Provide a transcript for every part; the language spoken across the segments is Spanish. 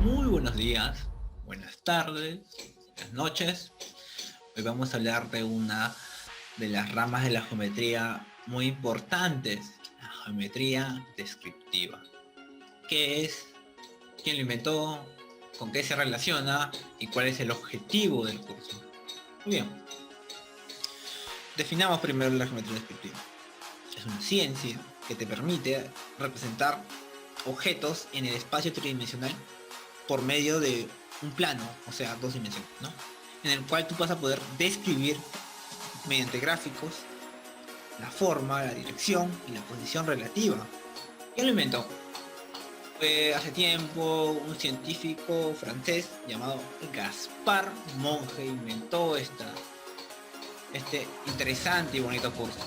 Muy buenos días, buenas tardes, buenas noches. Hoy vamos a hablar de una de las ramas de la geometría muy importantes, la geometría descriptiva. ¿Qué es? ¿Quién lo inventó? ¿Con qué se relaciona? ¿Y cuál es el objetivo del curso? Muy bien, definamos primero la geometría descriptiva. Es una ciencia que te permite representar objetos en el espacio tridimensional por medio de un plano, o sea, dos dimensiones, ¿no? En el cual tú vas a poder describir mediante gráficos la forma, la dirección y la posición relativa. ¿Quién lo inventó? Fue hace tiempo un científico francés llamado Gaspard Monge inventó este interesante y bonito curso.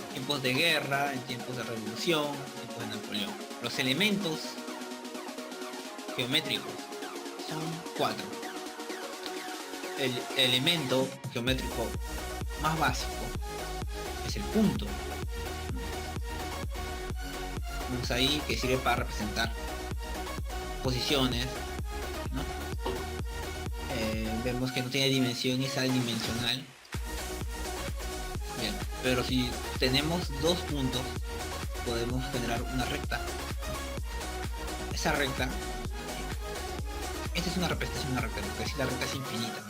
En tiempos de guerra, en tiempos de revolución, en tiempos de Napoleón. Los elementos geométricos son cuatro. El elemento geométrico más básico es el punto. Vemos ahí que sirve para representar posiciones, ¿no? Vemos que no tiene dimensión y es adimensional. Bien, pero si tenemos dos puntos, podemos generar una recta. Esa recta, esta es una representación de una recta, porque si la recta es infinita, ¿no?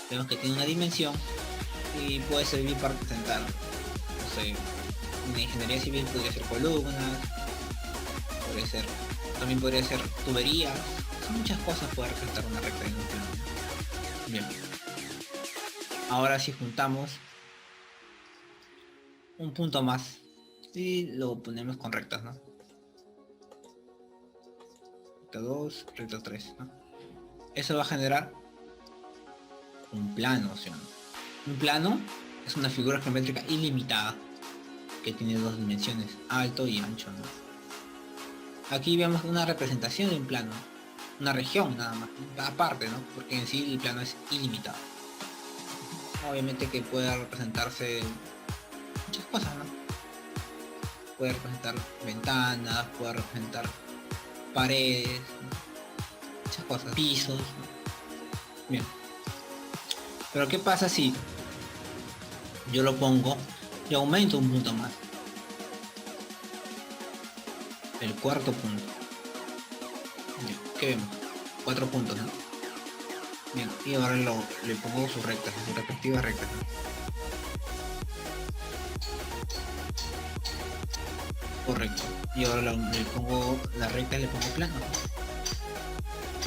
Vemos que tiene una dimensión y puede servir para representar, no sé, una ingeniería civil podría ser columnas, podría ser, también podría ser tuberías, son muchas cosas puede representar una recta en un plano. Bien, ahora si juntamos un punto más y lo ponemos con rectas, ¿no? Recta 2, recta 3, ¿no? Eso va a generar un plano, ¿sí? Un plano es una figura geométrica ilimitada que tiene dos dimensiones, alto y ancho, ¿no? Aquí vemos una representación de un plano, una región nada más, aparte, ¿no? Porque en sí el plano es ilimitado. Obviamente que puede representarse muchas cosas, ¿no? Puede representar ventanas, puede representar paredes, ¿no? Muchas cosas, pisos, ¿no? Bien. Pero ¿qué pasa si yo lo pongo y aumento un punto más? El cuarto punto. Bien, ¿qué vemos? Cuatro puntos, ¿no? Bien, y ahora le pongo sus rectas, sus respectivas rectas, ¿no? Correcto. Y ahora le pongo la recta y le pongo plano.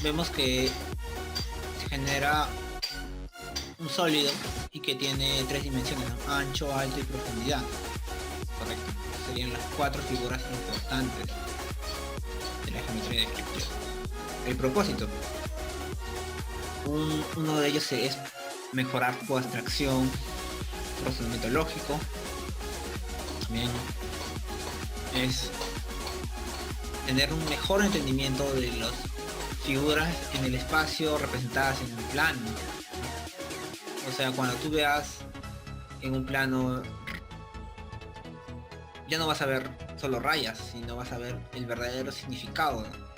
Vemos que se genera un sólido y que tiene tres dimensiones, ¿no? Ancho, alto y profundidad. Correcto. Serían las cuatro figuras importantes de la geometría descriptiva. El propósito. Uno de ellos es mejorar tu abstracción, procedimiento lógico. También es tener un mejor entendimiento de las figuras en el espacio representadas en un plano. O sea, cuando tú veas en un plano, ya no vas a ver solo rayas, sino vas a ver el verdadero significado, ¿no?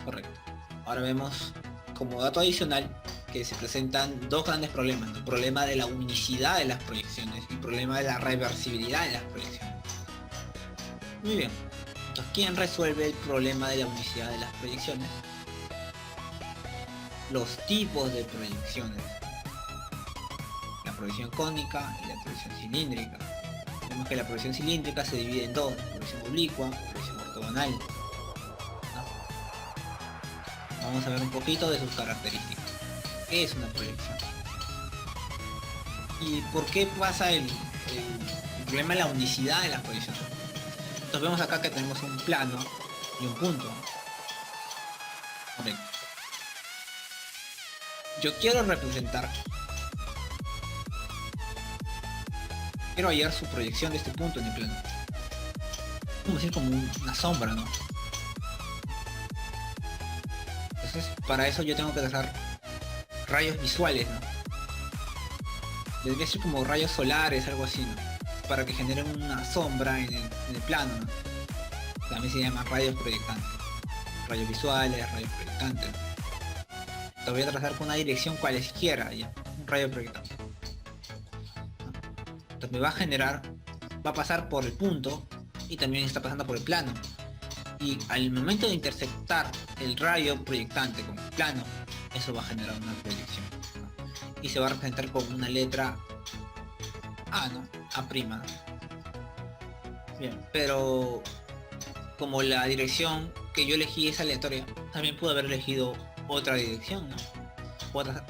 Correcto. Ahora vemos como dato adicional que se presentan dos grandes problemas, ¿no? El problema de la unicidad de las proyecciones y el problema de la reversibilidad de las proyecciones. Muy bien. Entonces, ¿quién resuelve el problema de la unicidad de las proyecciones? Los tipos de proyecciones. La proyección cónica y la proyección cilíndrica. Vemos que la proyección cilíndrica se divide en dos, proyección oblicua, proyección ortogonal, ¿no? Vamos a ver un poquito de sus características. ¿Qué es una proyección? ¿Y por qué pasa el problema de la unicidad de las proyecciones? Entonces vemos acá que tenemos un plano y un punto. Correcto. Yo quiero representar, quiero hallar su proyección de este punto en el plano. Vamos a decir como una sombra, ¿no? Entonces, para eso yo tengo que trazar rayos visuales, ¿no? Debería ser como rayos solares, algo así, ¿no? Para que generen una sombra en el plano, ¿no? También se llaman rayos proyectantes. Rayos visuales, rayos proyectantes. Te voy a trazar con una dirección cualesquiera, ya, un rayo proyectante. Entonces me va a generar, va a pasar por el punto y también está pasando por el plano. Y al momento de intersectar el rayo proyectante con el plano, eso va a generar una proyección, ¿no? Y se va a representar con una letra A, ¿no? A', ¿no? Bien, pero como la dirección que yo elegí es aleatoria, también pude haber elegido otra dirección, ¿no?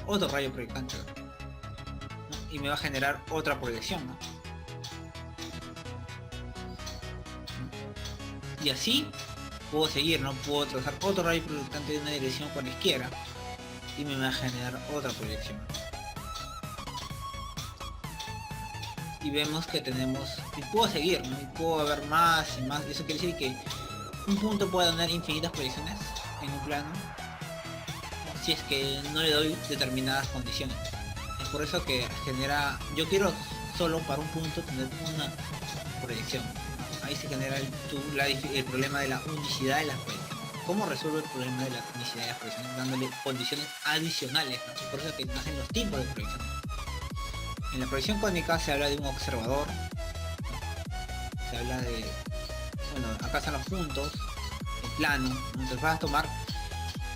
Otro rayo proyectante, ¿no? Y me va a generar otra proyección, ¿no? Y así puedo seguir, ¿no? Puedo trazar otro rayo proyectante de una dirección cualesquiera y me va a generar otra proyección. Y vemos que tenemos, y puedo seguir, ¿no? Y puedo ver más y más. Eso quiere decir que un punto puede tener infinitas proyecciones en un plano si es que no le doy determinadas condiciones. Es por eso que genera, yo quiero solo para un punto tener una proyección. Ahí se genera el problema de la unicidad de las proyecciones. ¿Cómo resuelvo el problema de la unicidad de las proyecciones? Dándole condiciones adicionales, ¿no? Es por eso que nacen los tipos de proyección. En la proyección cónica se habla de un observador, ¿no? Se habla de, bueno, acá están los puntos, el plano, ¿no? Entonces vas a tomar,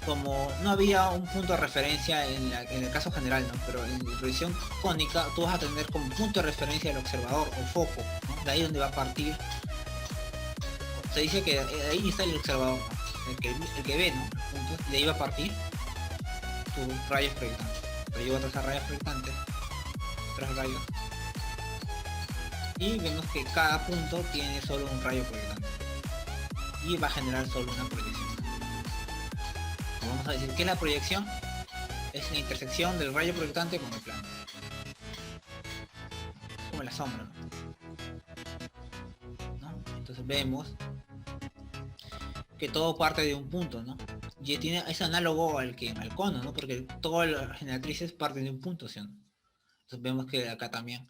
como no había un punto de referencia en el caso general, ¿no? Pero en la proyección cónica tú vas a tener como punto de referencia el observador o foco, ¿no? De ahí donde va a partir. Se dice que ahí está el observador, ¿no? el que ve, ¿no? Puntos, y de ahí va a partir tus rayos proyectantes. Pero yo voy a trazar rayos proyectantes, tres rayos, y vemos que cada punto tiene solo un rayo proyectante y va a generar solo una proyección. Vamos a decir que la proyección es la intersección del rayo proyectante con el plano, como la sombra, ¿no? Entonces vemos que todo parte de un punto, ¿no? Y es análogo al cono, ¿no? Porque todas las generatrices parten de un punto, ¿sí? Entonces vemos que acá también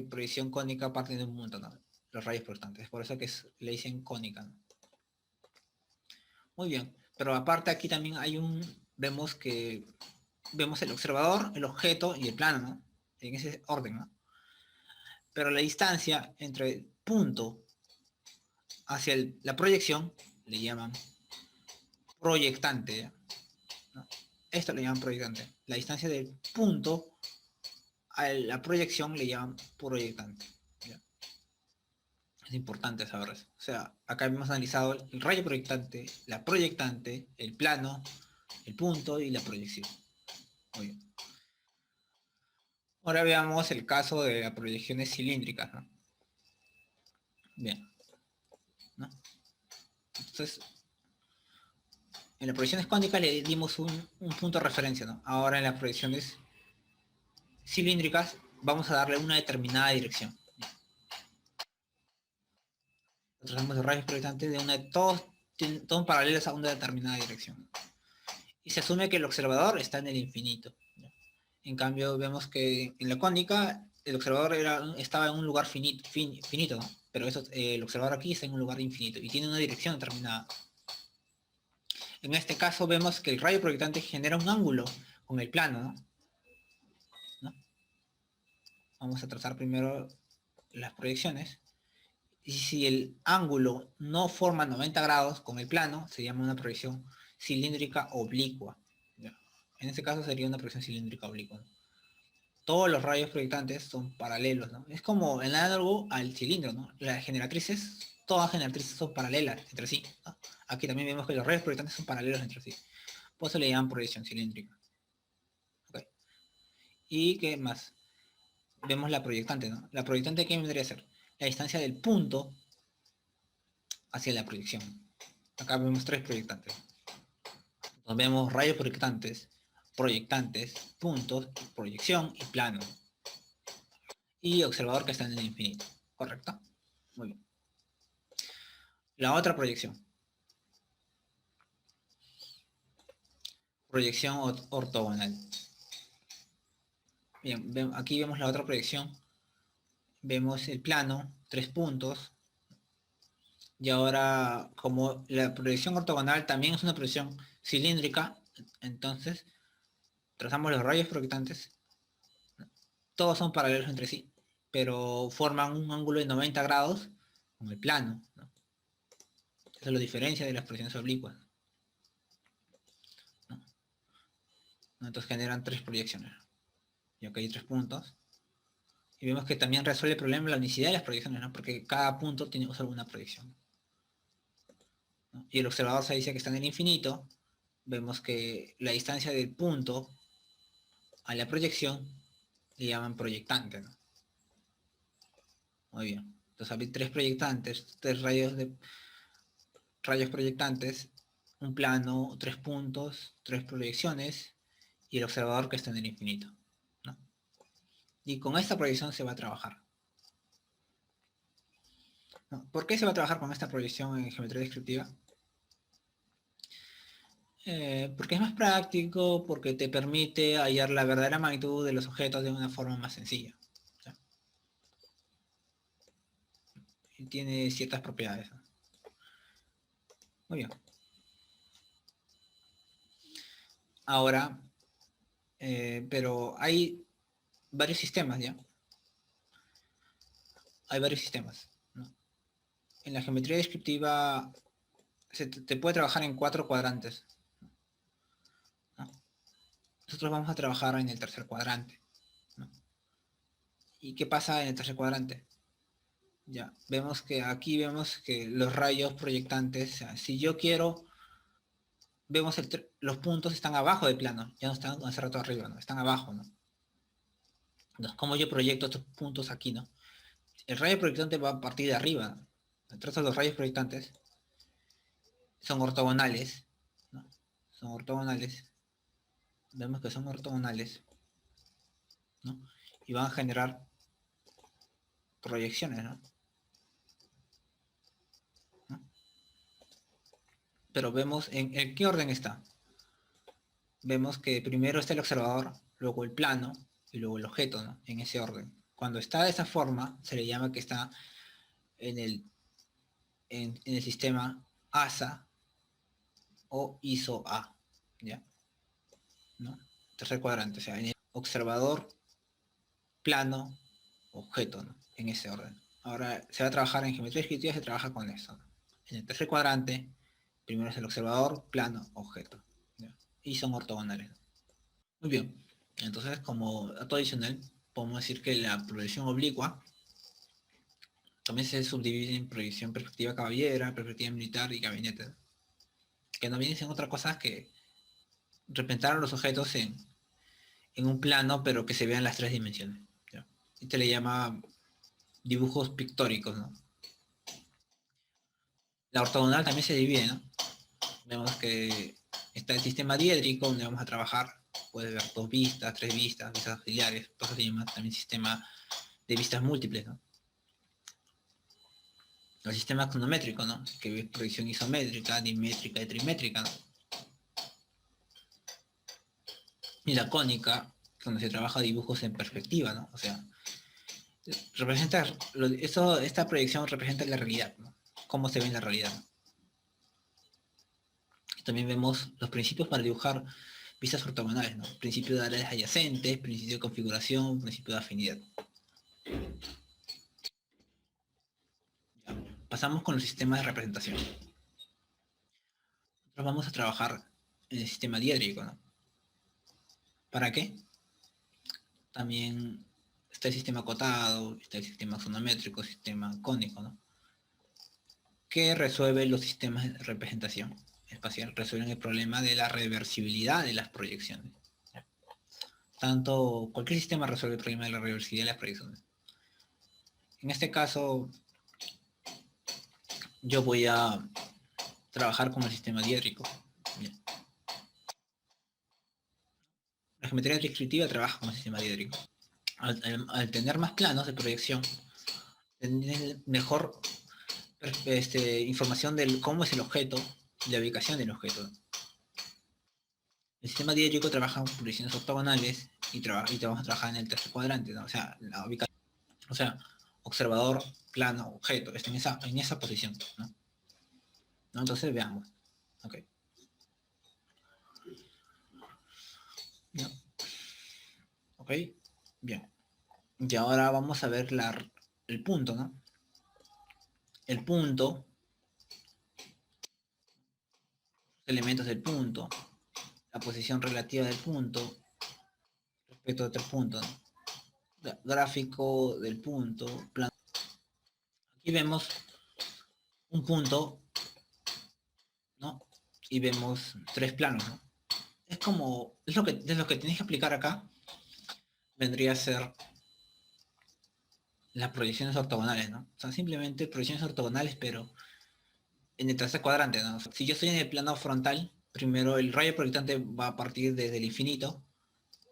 proyección cónica parte de un punto, ¿no? Los rayos proyectantes, por eso que le dicen cónica, ¿no? Muy bien, pero aparte aquí también vemos el observador, el objeto y el plano, ¿no? En ese orden, ¿no? Pero la distancia entre el punto hacia la proyección le llaman proyectante, ¿no? Esto le llaman proyectante. La distancia del punto a la proyección le llaman proyectante, ¿ya? Es importante saber eso. O sea, acá hemos analizado el rayo proyectante, el plano, el punto y la proyección. Muy bien. Ahora veamos el caso de las proyecciones cilíndricas, ¿no? Bien, ¿no? Entonces, en las proyecciones cónicas le dimos un punto de referencia, ¿no? Ahora en las proyecciones cilíndricas vamos a darle una determinada dirección. Trazamos los rayos proyectantes todos paralelos a una determinada dirección. Y se asume que el observador está en el infinito, ¿no? En cambio, vemos que en la cónica el observador estaba en un lugar finito, ¿no? Pero el observador aquí está en un lugar infinito y tiene una dirección determinada. En este caso vemos que el rayo proyectante genera un ángulo con el plano, ¿no? Vamos a trazar primero las proyecciones. Y si el ángulo no forma 90 grados con el plano, se llama una proyección cilíndrica oblicua, ¿ya? En este caso sería una proyección cilíndrica oblicua, ¿no? Todos los rayos proyectantes son paralelos, ¿no? Es como el análogo al cilindro, ¿no? Las generatrices, todas generatrices son paralelas entre sí, ¿no? Aquí también vemos que los rayos proyectantes son paralelos entre sí. Por eso le llaman proyección cilíndrica. ¿Okay? ¿Y qué más? Vemos la proyectante, ¿no? La proyectante, ¿qué vendría a ser? La distancia del punto hacia la proyección. Acá vemos tres proyectantes. Entonces vemos rayos proyectantes, puntos, proyección y plano. Y observador que está en el infinito. ¿Correcto? Muy bien. La otra proyección. Proyección ortogonal. Bien, aquí vemos la otra proyección. Vemos el plano, tres puntos, Y ahora, como la proyección ortogonal también es una proyección cilíndrica, entonces trazamos los rayos proyectantes. Todos son paralelos entre sí, pero forman un ángulo de 90 grados con el plano, ¿no? Eso lo diferencia de las proyecciones oblicuas, ¿no? Entonces generan tres proyecciones. Y acá hay tres puntos. Y vemos que también resuelve el problema de la unicidad de las proyecciones, ¿no? Porque cada punto tiene solo una proyección, ¿no? Y el observador se dice que está en el infinito. Vemos que la distancia del punto a la proyección le llaman proyectante, ¿no? Muy bien. Entonces hay tres proyectantes, tres rayos proyectantes, un plano, tres puntos, tres proyecciones y el observador que está en el infinito, ¿no? Y con esta proyección se va a trabajar, ¿no? ¿Por qué se va a trabajar con esta proyección en geometría descriptiva? Porque es más práctico, porque te permite hallar la verdadera magnitud de los objetos de una forma más sencilla, ¿sí? Y tiene ciertas propiedades, ¿no? Muy bien. Ahora, pero hay varios sistemas, ¿ya? Hay varios sistemas, ¿no? En la geometría descriptiva te puede trabajar en cuatro cuadrantes, ¿no? Nosotros vamos a trabajar en el tercer cuadrante, ¿no? ¿Y qué pasa en el tercer cuadrante? Ya, vemos que los rayos proyectantes, o sea, si yo quiero, vemos los puntos están abajo del plano, ya no están hace rato arriba, ¿no? Están abajo, ¿no? Entonces, ¿cómo yo proyecto estos puntos aquí, ¿no? El rayo proyectante va a partir de arriba, ¿no? Entonces los rayos proyectantes son ortogonales, ¿no? Son ortogonales, vemos que son ortogonales, ¿no? Y van a generar proyecciones, ¿no? ¿No? Pero vemos en qué orden está. Vemos que primero está el observador, luego el plano y luego el objeto, ¿no? En ese orden. Cuando está de esa forma, se le llama que está en en el sistema ASA o ISO-A, ¿ya? ¿No? Tercer cuadrante, o sea, en el observador, plano, objeto, ¿no? En ese orden. Ahora, se va a trabajar en geometría descriptiva, se trabaja con eso, ¿no? En el tercer cuadrante, primero es el observador, plano, objeto, ¿ya? Y son ortogonales, ¿no? Muy bien. Entonces, como dato adicional, podemos decir que la proyección oblicua también se subdivide en proyección perspectiva caballera, perspectiva militar y gabinete, ¿no? Que no vienen siendo otra cosa que representar los objetos en un plano, pero que se vean las tres dimensiones, ¿ya? Y se le llama dibujos pictóricos, ¿no? La ortogonal también se divide, ¿no? Vemos que está el sistema diédrico, donde vamos a trabajar. Puede ver dos vistas, tres vistas, vistas auxiliares. Por eso se llama también sistema de vistas múltiples, ¿no? El sistema cronométrico, ¿no? Que es proyección isométrica, dimétrica y trimétrica, ¿no? Y la cónica, donde se trabaja dibujos en perspectiva, ¿no? O sea, representa, esta proyección representa la realidad, ¿no? Cómo se ve en la realidad, ¿no? También vemos los principios para dibujar vistas ortogonales, ¿no? Principio de áreas adyacentes, principio de configuración, principio de afinidad. Ya. Pasamos con los sistemas de representación. Nosotros vamos a trabajar en el sistema diédrico, ¿no? ¿Para qué? También está el sistema acotado, está el sistema axonométrico, sistema cónico, ¿no? Que resuelve los sistemas de representación espacial, resuelven el problema de la reversibilidad de las proyecciones. Tanto, cualquier sistema resuelve el problema de la reversibilidad de las proyecciones. En este caso, yo voy a trabajar con el sistema diédrico. Bien. La geometría descriptiva trabaja con el sistema diédrico. Al tener más planos de proyección, tener mejor información de cómo es el objeto y la ubicación del objeto. El sistema diédrico trabaja con proyecciones ortogonales y vamos a trabajar en el tercer cuadrante, ¿no? O sea, la ubicación, o sea, observador, plano, objeto, está en esa posición, ¿no? ¿no? Entonces veamos. Ok. ¿Ya? Ok. Bien. Y ahora vamos a ver el punto, ¿no? El punto, elementos del punto, la posición relativa del punto respecto a otro punto, ¿no? Gráfico del punto, plano. Aquí vemos un punto, ¿no? Y vemos tres planos, ¿no? Es lo que tienes que aplicar acá, vendría a ser las proyecciones ortogonales, ¿no? O sea, simplemente proyecciones ortogonales, pero en el tercer cuadrante, ¿no? Si yo estoy en el plano frontal, primero el rayo proyectante va a partir desde el infinito,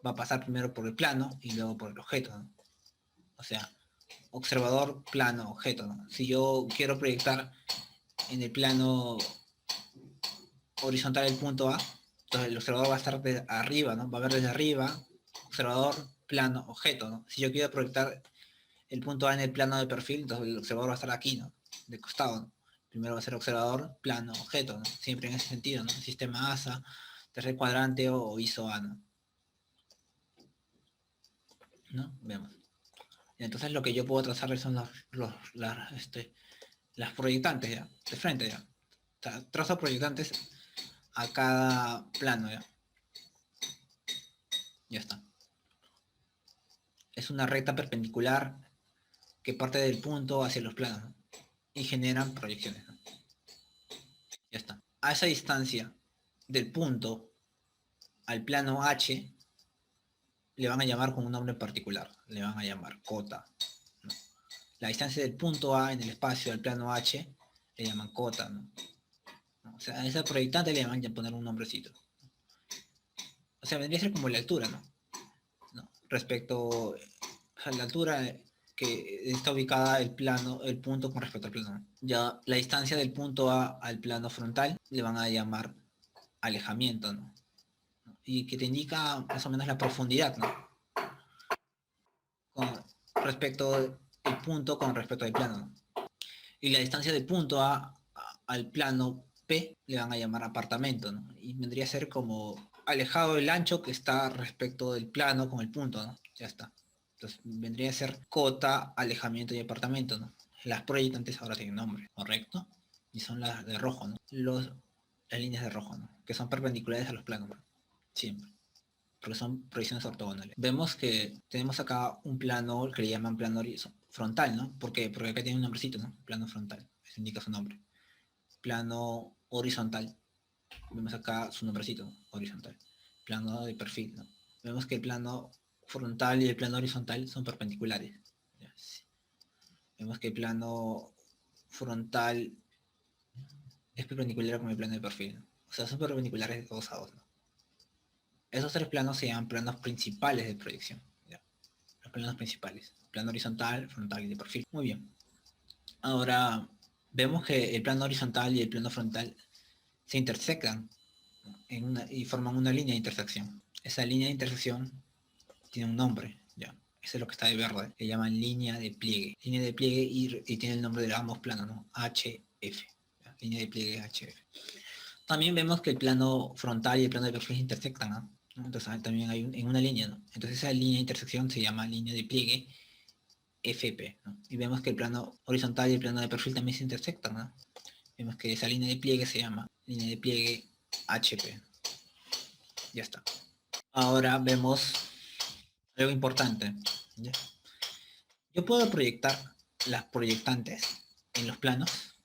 va a pasar primero por el plano y luego por el objeto, ¿no? O sea, observador, plano, objeto, ¿no? Si yo quiero proyectar en el plano horizontal el punto A, entonces el observador va a estar de arriba, ¿no? Va a ver desde arriba, observador, plano, objeto, ¿no? Si yo quiero proyectar el punto A en el plano de perfil, entonces el observador va a estar aquí, ¿no? De costado, ¿no? Primero va a ser observador, plano, objeto, ¿no? Siempre en ese sentido, ¿no? Sistema ASA, tercer cuadrante o ISO A, ¿no? ¿No? Vemos. Entonces lo que yo puedo trazar son las proyectantes, ¿ya? De frente, ¿ya? O sea, trazo proyectantes a cada plano, ¿ya? Ya está. Es una recta perpendicular que parte del punto hacia los planos, ¿no? Y generan proyecciones, ¿no? Ya está. A esa distancia del punto al plano H le van a llamar con un nombre particular, le van a llamar cota, ¿no? La distancia del punto A en el espacio al plano H le llaman cota, ¿no? O sea, a esa proyectante le van a poner un nombrecito. O sea, vendría a ser como la altura, ¿no? ¿No? Respecto a la altura que está ubicada el punto con respecto al plano. Ya la distancia del punto A al plano frontal le van a llamar alejamiento, ¿no? Y que te indica más o menos la profundidad, ¿no? Con respecto al punto con respecto al plano, ¿no? Y la distancia del punto al plano P le van a llamar apartamento, ¿no? Y vendría a ser como alejado el ancho que está respecto del plano con el punto, ¿no? Ya está. Entonces vendría a ser cota, alejamiento y apartamento, ¿no? Las proyectantes ahora tienen nombre, ¿correcto? Y son las de rojo, ¿no? Las líneas de rojo, ¿no? Que son perpendiculares a los planos, ¿no? Siempre. Porque son proyecciones ortogonales. Vemos que tenemos acá un plano que le llaman plano frontal, ¿no? ¿Por qué? Porque acá tiene un nombrecito, ¿no? Plano frontal. Eso indica su nombre. Plano horizontal. Vemos acá su nombrecito, ¿no? Horizontal. Plano de perfil, ¿no? Vemos que el plano frontal y el plano horizontal son perpendiculares. Sí. Vemos que el plano frontal es perpendicular con el plano de perfil, ¿no? O sea, son perpendiculares de todos a dos, ¿no? Esos tres planos se llaman planos principales de proyección. ¿Ya? Los planos principales. Plano horizontal, frontal y de perfil. Muy bien. Ahora, vemos que el plano horizontal y el plano frontal se intersectan y forman una línea de intersección. Esa línea de intersección tiene un nombre, ya. Eso es lo que está de verde. Le llaman línea de pliegue. Línea de pliegue y tiene el nombre de ambos planos, ¿no? HF. ¿Ya? Línea de pliegue HF. También vemos que el plano frontal y el plano de perfil se intersectan, ¿no? Entonces también hay en una línea, ¿no? Entonces esa línea de intersección se llama línea de pliegue FP, ¿no? Y vemos que el plano horizontal y el plano de perfil también se intersectan, ¿no? Vemos que esa línea de pliegue se llama línea de pliegue HP. Ya está. Ahora vemos algo importante. ¿Ya? Yo puedo proyectar las proyectantes en los planos.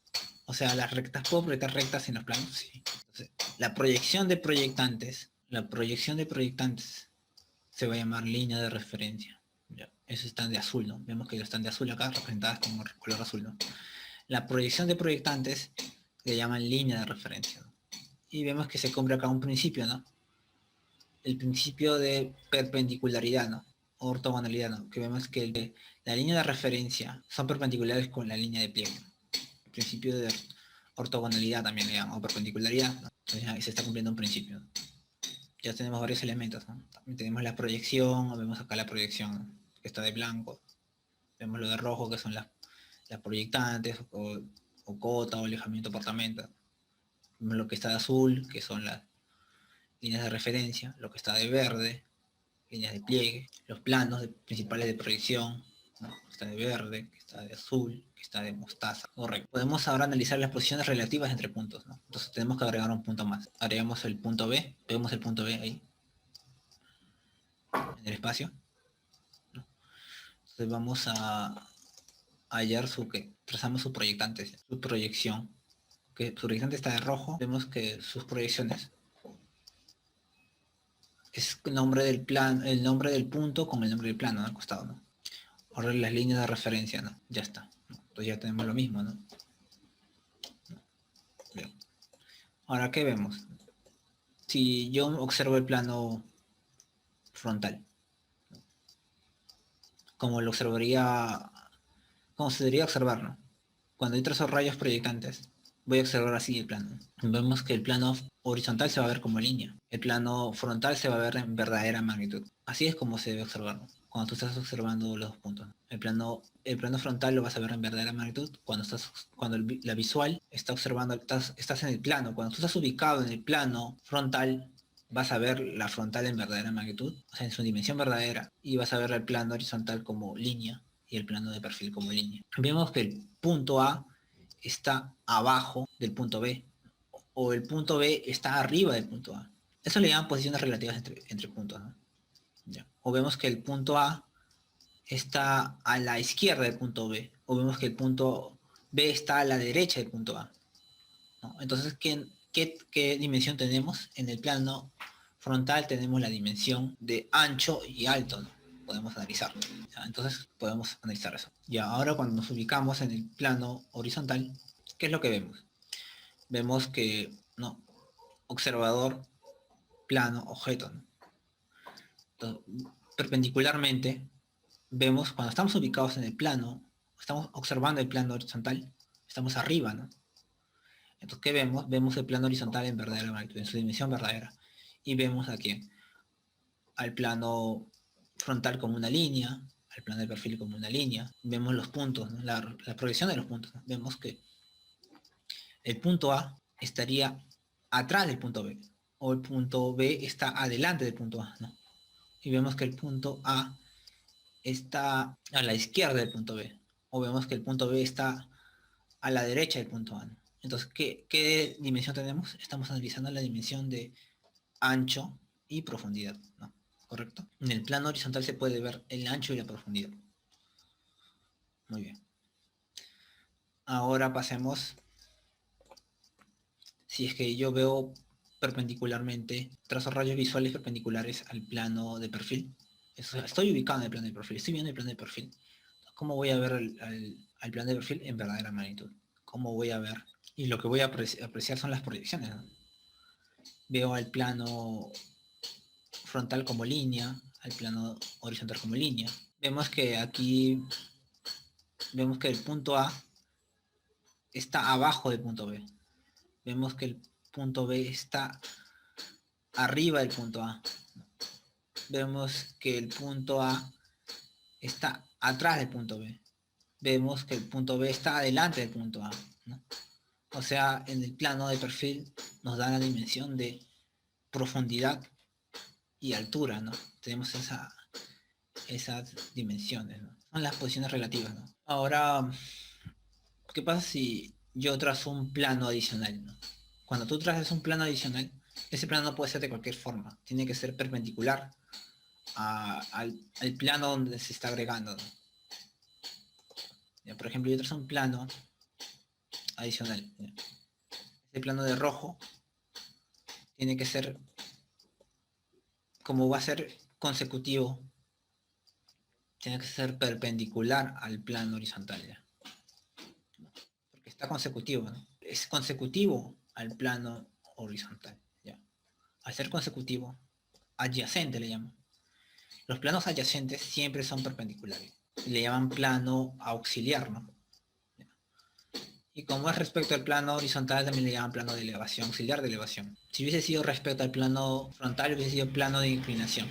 O sea, las rectas, ¿puedo proyectar rectas en los planos? Sí. Entonces, la proyección de proyectantes se va a llamar línea de referencia. ¿Ya? Esos están de azul, ¿no? Vemos que están de azul acá, representadas con color azul, ¿no? La proyección de proyectantes se llaman línea de referencia, ¿no? Y vemos que se cumple acá un principio, ¿no? El principio de perpendicularidad, ¿no? Ortogonalidad, ¿no? Que vemos que la línea de referencia son perpendiculares con la línea de pliegue. El principio de ortogonalidad también le llaman, o perpendicularidad, ¿no? Entonces ya se está cumpliendo un principio, ¿no? Ya tenemos varios elementos, ¿no? También tenemos la proyección, vemos acá la proyección, ¿no? Que está de blanco. Vemos lo de rojo, que son las proyectantes, o cota, o alejamiento, apartamento. Lo que está de azul, que son las líneas de referencia, lo que está de verde, líneas de pliegue, los planos principales de proyección, ¿no? Que está de verde, que está de azul, que está de mostaza. Correcto. Podemos ahora analizar las posiciones relativas entre puntos, ¿no? Entonces tenemos que agregar un punto más. Agregamos el punto B, vemos el punto B ahí, en el espacio, ¿no? Entonces vamos a hallar trazamos su proyectante, su proyección, que su proyectante está de rojo, vemos que sus proyecciones es el nombre del punto con el nombre del plano, ¿no? Al costado, ¿no? Ahora las líneas de referencia, ¿no? Ya está, ¿no? Entonces ya tenemos lo mismo, ¿no? Bien. Ahora, ¿qué vemos? Si yo observo el plano frontal, como lo observaría, como se debería observar, ¿no? Cuando hay trazo rayos proyectantes, voy a observar así el plano. Vemos que el plano horizontal se va a ver como línea. El plano frontal se va a ver en verdadera magnitud. Así es como se debe observar, ¿no? Cuando tú estás observando los dos puntos. El plano frontal lo vas a ver en verdadera magnitud cuando la visual está observando, estás en el plano. Cuando tú estás ubicado en el plano frontal, vas a ver la frontal en verdadera magnitud, o sea, en su dimensión verdadera, y vas a ver el plano horizontal como línea y el plano de perfil como línea. Vemos que el punto A está abajo del punto B, o el punto B está arriba del punto A. Eso le llaman posiciones relativas entre puntos, ¿no? Ya. O vemos que el punto A está a la izquierda del punto B, o vemos que el punto B está a la derecha del punto A, ¿no? Entonces, ¿qué dimensión tenemos? En el plano frontal tenemos la dimensión de ancho y alto, ¿no? Podemos analizarlo. Entonces podemos analizar eso. Ya, ahora cuando nos ubicamos en el plano horizontal, ¿qué es lo que vemos? Vemos que, no, observador, plano, objeto, ¿no? Entonces, perpendicularmente, vemos cuando estamos ubicados en el plano, estamos observando el plano horizontal, estamos arriba, ¿no? Entonces, ¿qué vemos? Vemos el plano horizontal en verdadera magnitud, en su dimensión verdadera. Y vemos aquí al plano frontal como una línea, al plano de perfil como una línea. Vemos los puntos, ¿no? La proyección de los puntos, ¿no? Vemos que el punto A estaría atrás del punto B, o el punto B está adelante del punto A, ¿no? Y vemos que el punto A está a la izquierda del punto B, o vemos que el punto B está a la derecha del punto A, ¿no? Entonces, ¿qué dimensión tenemos? Estamos analizando la dimensión de ancho y profundidad, ¿no? ¿Correcto? En el plano horizontal se puede ver el ancho y la profundidad. Muy bien. Ahora pasemos, si es que yo veo perpendicularmente, trazo rayos visuales perpendiculares al plano de perfil. Estoy ubicado en el plano de perfil, estoy viendo el plano de perfil. ¿Cómo voy a ver al plano de perfil en verdadera magnitud? ¿Cómo voy a ver? Y lo que voy a apreciar son las proyecciones, ¿no? Veo al plano frontal como línea, al plano horizontal como línea. Vemos que aquí, vemos que el punto A está abajo del punto B. Vemos que el punto B está arriba del punto A. Vemos que el punto A está atrás del punto B. Vemos que el punto B está adelante del punto A, ¿no? O sea, en el plano de perfil nos da la dimensión de profundidad y altura, ¿no? Tenemos esas dimensiones, ¿no? Son las posiciones relativas, ¿no? Ahora, ¿qué pasa si yo trazo un plano adicional, ¿no? Cuando tú trazas un plano adicional, ese plano no puede ser de cualquier forma, tiene que ser perpendicular al plano donde se está agregando, ¿no? Ya, por ejemplo, yo trazo un plano adicional, ¿ya? Este plano de rojo tiene que ser, como va a ser consecutivo, tiene que ser perpendicular al plano horizontal, ¿ya? Porque está consecutivo, ¿no? Es consecutivo al plano horizontal, ¿ya? Al ser consecutivo, adyacente le llaman. Los planos adyacentes siempre son perpendiculares. Le llaman plano auxiliar, ¿no? Y como es respecto al plano horizontal, también le llaman plano de elevación, auxiliar de elevación. Si hubiese sido respecto al plano frontal, hubiese sido plano de inclinación.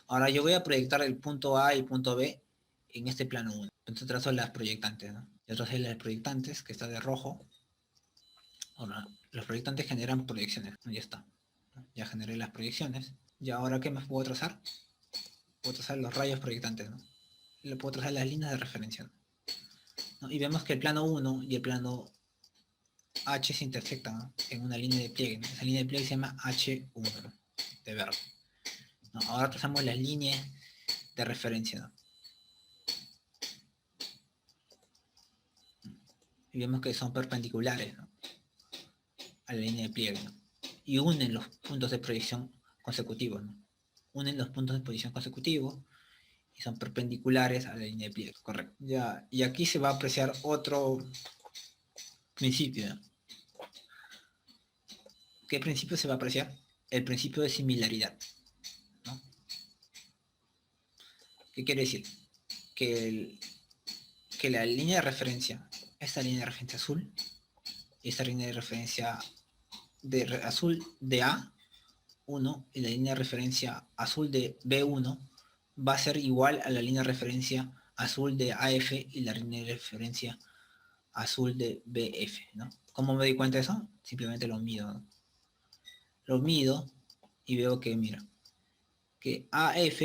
Ahora yo voy a proyectar el punto A y el punto B en este plano 1. Entonces trazo las proyectantes, ¿no? Yo trazo las proyectantes, que está de rojo. Ahora, los proyectantes generan proyecciones. Ya está. Ya generé las proyecciones. Y ahora, ¿qué más puedo trazar? Puedo trazar los rayos proyectantes, ¿no? Le puedo trazar las líneas de referencia, ¿no? Y vemos que el plano 1 y el plano H se intersectan, ¿no? En una línea de pliegue, ¿no? Esa línea de pliegue se llama H1, ¿no? De verde, ¿no? Ahora trazamos las líneas de referencia, ¿no? Y vemos que son perpendiculares, ¿no? A la línea de pliegue, ¿no? Y unen los puntos de proyección consecutivos, ¿no? Unen los puntos de posición consecutivos y son perpendiculares a la línea de pliegue, correcto. Ya, y aquí se va a apreciar otro principio, ¿no? ¿Qué principio se va a apreciar? El principio de similaridad, ¿no? ¿Qué quiere decir? Que, que la línea de referencia, esta línea de referencia azul, y esta línea de referencia azul de A1 y la línea de referencia azul de B1 va a ser igual a la línea de referencia azul de AF y la línea de referencia azul de BF, ¿no? ¿Cómo me doy cuenta de eso? Simplemente lo mido, ¿no? Lo mido y veo que, mira, que AF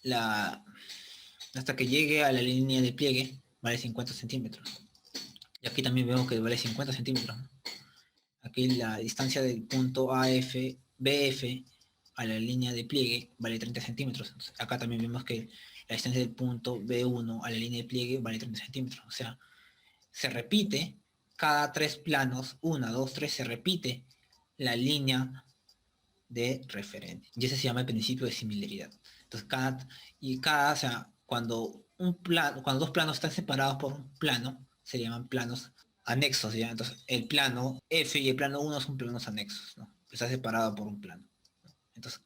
la, hasta que llegue a la línea de pliegue vale 50 centímetros. Y aquí también vemos que vale 50 centímetros, ¿no? Aquí la distancia del punto BF a la línea de pliegue vale 30 centímetros. Entonces, acá también vemos que la distancia del punto B1 a la línea de pliegue vale 30 centímetros. O sea, se repite cada 3 planos, 1, 2, 3, se repite la línea de referencia. Y ese se llama el principio de similaridad. Entonces, o sea, cuando cuando dos planos están separados por un plano, se llaman planos anexos, ¿ya? Entonces, el plano F y el plano 1 son planos anexos, ¿no? Está separado por un plano. Entonces,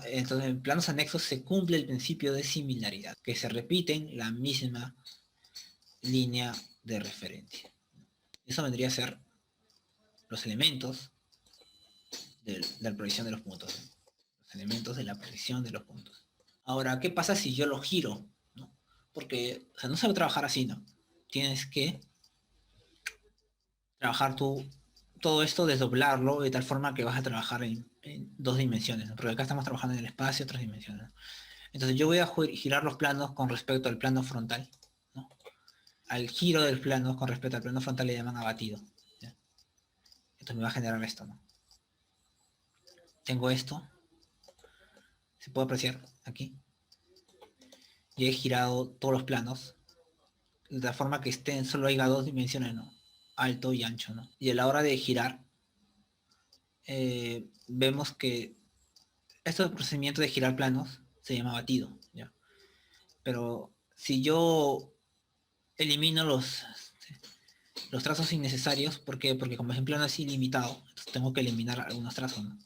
en planos anexos se cumple el principio de similaridad, que se repiten la misma línea de referencia. Eso vendría a ser los elementos de la proyección de los puntos, ¿no? Los elementos de la proyección de los puntos. Ahora, ¿qué pasa si yo lo giro? ¿No? Porque, o sea, no se va a trabajar así, ¿no? Tienes que trabajar todo esto, desdoblarlo de tal forma que vas a trabajar en dos dimensiones, ¿no? Porque acá estamos trabajando en el espacio, otras dimensiones, ¿no? Entonces yo voy a girar los planos con respecto al plano frontal, ¿no? Al giro del plano con respecto al plano frontal le llaman abatido, ¿ya? Entonces me va a generar esto, ¿no? Tengo esto, se puede apreciar aquí, y he girado todos los planos de tal forma que solo haya dos dimensiones, ¿no? Alto y ancho, ¿no? Y a la hora de girar, vemos que este procedimiento de girar planos se llama batido, ¿ya? Pero si yo elimino los trazos innecesarios, ¿por qué? Porque como es en plano así limitado, entonces tengo que eliminar algunos trazos, ¿no?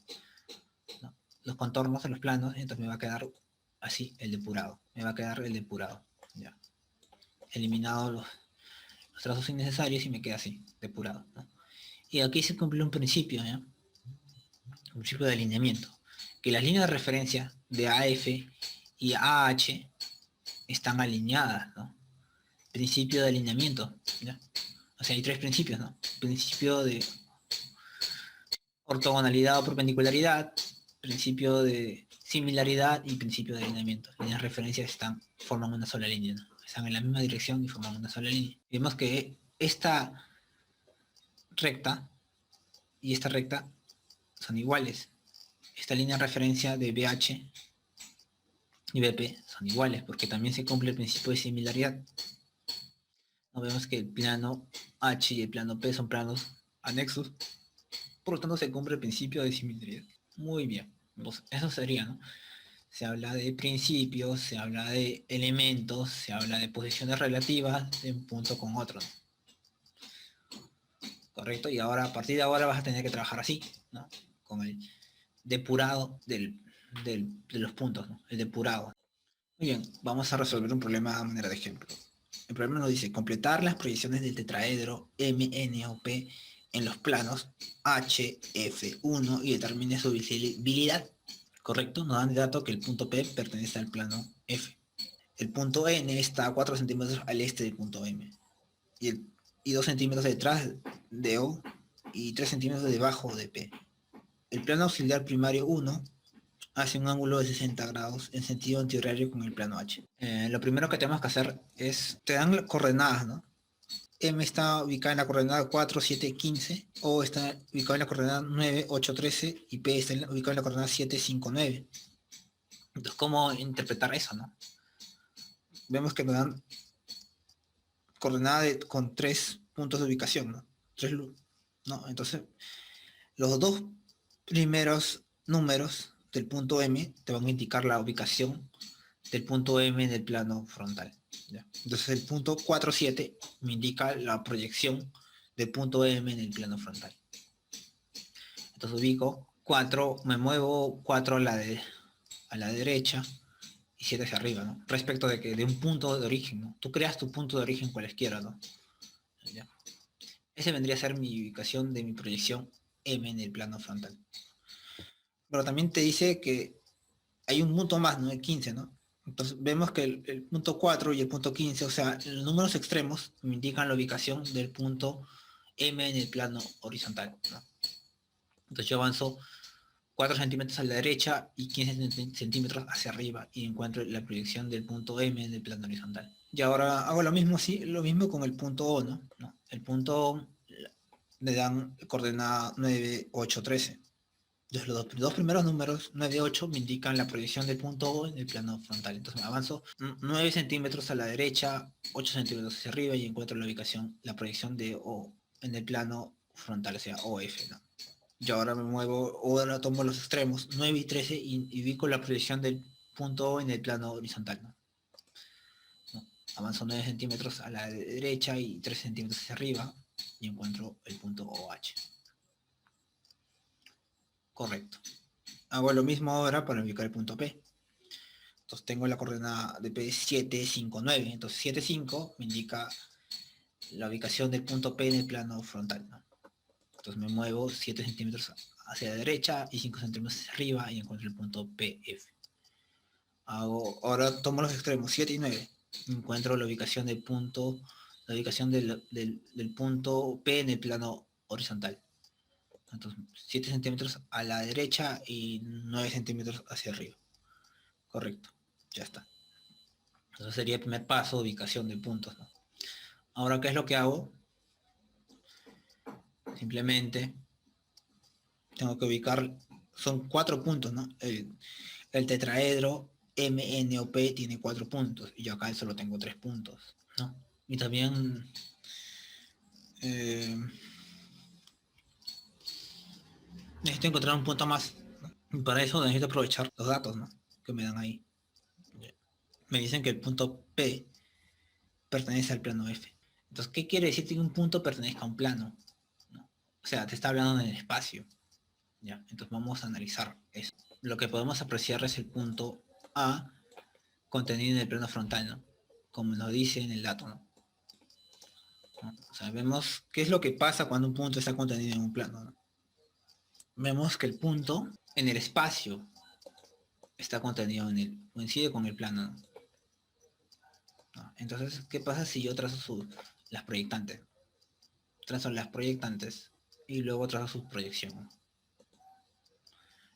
¿No? Los contornos de los planos, entonces me va a quedar así, el depurado. Me va a quedar el depurado, ¿ya? Eliminado los trazos innecesarios y me queda así, depurado, ¿no? Y aquí se cumple un principio, ¿ya? Un principio de alineamiento. Que las líneas de referencia de AF y AH están alineadas, ¿no? Principio de alineamiento, ¿ya? O sea, hay tres principios, ¿no? Principio de ortogonalidad o perpendicularidad, principio de similaridad y principio de alineamiento. Las líneas de referencia forman una sola línea, ¿no? Están en la misma dirección y forman una sola línea. Vemos que esta recta y esta recta son iguales. Esta línea de referencia de BH y BP son iguales porque también se cumple el principio de similaridad. No vemos que el plano H y el plano P son planos anexos, por lo tanto se cumple el principio de similaridad. Muy bien, pues eso sería, ¿no? Se habla de principios, se habla de elementos, se habla de posiciones relativas de un punto con otro, ¿no? ¿Correcto? Y ahora, a partir de ahora vas a tener que trabajar así, ¿no? Con el depurado de los puntos, ¿no? El depurado. Muy bien, vamos a resolver un problema a manera de ejemplo. El problema nos dice completar las proyecciones del tetraedro MNOP en los planos HF1 y determine su visibilidad. Correcto, nos dan el dato que el punto P pertenece al plano F. El punto N está a 4 centímetros al este del punto M y 2 centímetros detrás de O y 3 centímetros debajo de P. El plano auxiliar primario 1 hace un ángulo de 60 grados en sentido antihorario con el plano H. Lo primero que tenemos que hacer es, te dan coordenadas, ¿no? M está ubicada en la coordenada 4, 7, 15, O está ubicado en la coordenada 9, 8, 13 y P está ubicado en la coordenada 7, 5, 9. Entonces, ¿cómo interpretar eso, no? Vemos que me dan coordenada con 3 puntos de ubicación, ¿no? 3 ¿no? Entonces, los dos primeros números del punto M te van a indicar la ubicación del punto M en el plano frontal. ¿Ya? Entonces el punto 4, 7 me indica la proyección del punto M en el plano frontal. Entonces ubico 4, me muevo 4 a la derecha y 7 hacia arriba, ¿no? Respecto de que de un punto de origen, ¿no? Tú creas tu punto de origen cualquiera, ¿no? ¿Ya? Ese vendría a ser mi ubicación de mi proyección M en el plano frontal. Pero también te dice que hay un punto más, ¿no? El 15, ¿no? Entonces vemos que el punto 4 y el punto 15, o sea, los números extremos me indican la ubicación del punto M en el plano horizontal, ¿no? Entonces yo avanzo 4 centímetros a la derecha y 15 centímetros hacia arriba y encuentro la proyección del punto M en el plano horizontal. Y ahora hago lo mismo, sí, lo mismo con el punto O, ¿no? El punto O le dan coordenada 9, 8, 13. Entonces los dos primeros números, 9 y 8, me indican la proyección del punto O en el plano frontal. Entonces me avanzo 9 centímetros a la derecha, 8 centímetros hacia arriba y encuentro la ubicación, la proyección de O en el plano frontal, o sea, OF, ¿no? Yo ahora me muevo, ahora tomo los extremos, 9 y 13, y ubico la proyección del punto O en el plano horizontal, ¿no? ¿No? Avanzo 9 centímetros a la derecha y 3 centímetros hacia arriba y encuentro el punto OH. Correcto. Hago lo mismo ahora para ubicar el punto P. Entonces tengo la coordenada de P 7, 5, 9. Entonces 7, 5 me indica la ubicación del punto P en el plano frontal, ¿no? Entonces me muevo 7 centímetros hacia la derecha y 5 centímetros hacia arriba y encuentro el punto PF. Ahora tomo los extremos 7 y 9. Encuentro la ubicación del punto, la ubicación del punto P en el plano horizontal. Entonces 7 centímetros a la derecha y 9 centímetros hacia arriba. Correcto, ya está. Entonces sería el primer paso, ubicación de puntos, ¿no? Ahora, ¿qué es lo que hago? Simplemente tengo que ubicar, son 4 puntos, ¿no? El tetraedro MNOP tiene 4 puntos y yo acá solo tengo 3 puntos, ¿no? Y también necesito encontrar un punto más, ¿no? Y para eso necesito aprovechar los datos, ¿no? Que me dan ahí. Me dicen que el punto P pertenece al plano F. Entonces, ¿qué quiere decir que un punto pertenezca a un plano? ¿No? O sea, te está hablando del espacio. ¿Ya? Entonces vamos a analizar eso. Lo que podemos apreciar es el punto A contenido en el plano frontal, ¿no? Como nos dice en el dato, ¿no? O sea, vemos qué es lo que pasa cuando un punto está contenido en un plano, ¿no? Vemos que el punto en el espacio está contenido en el, coincide con el plano, ¿no? ¿No? Entonces, ¿qué pasa si yo trazo las proyectantes? Trazo las proyectantes y luego trazo su proyección.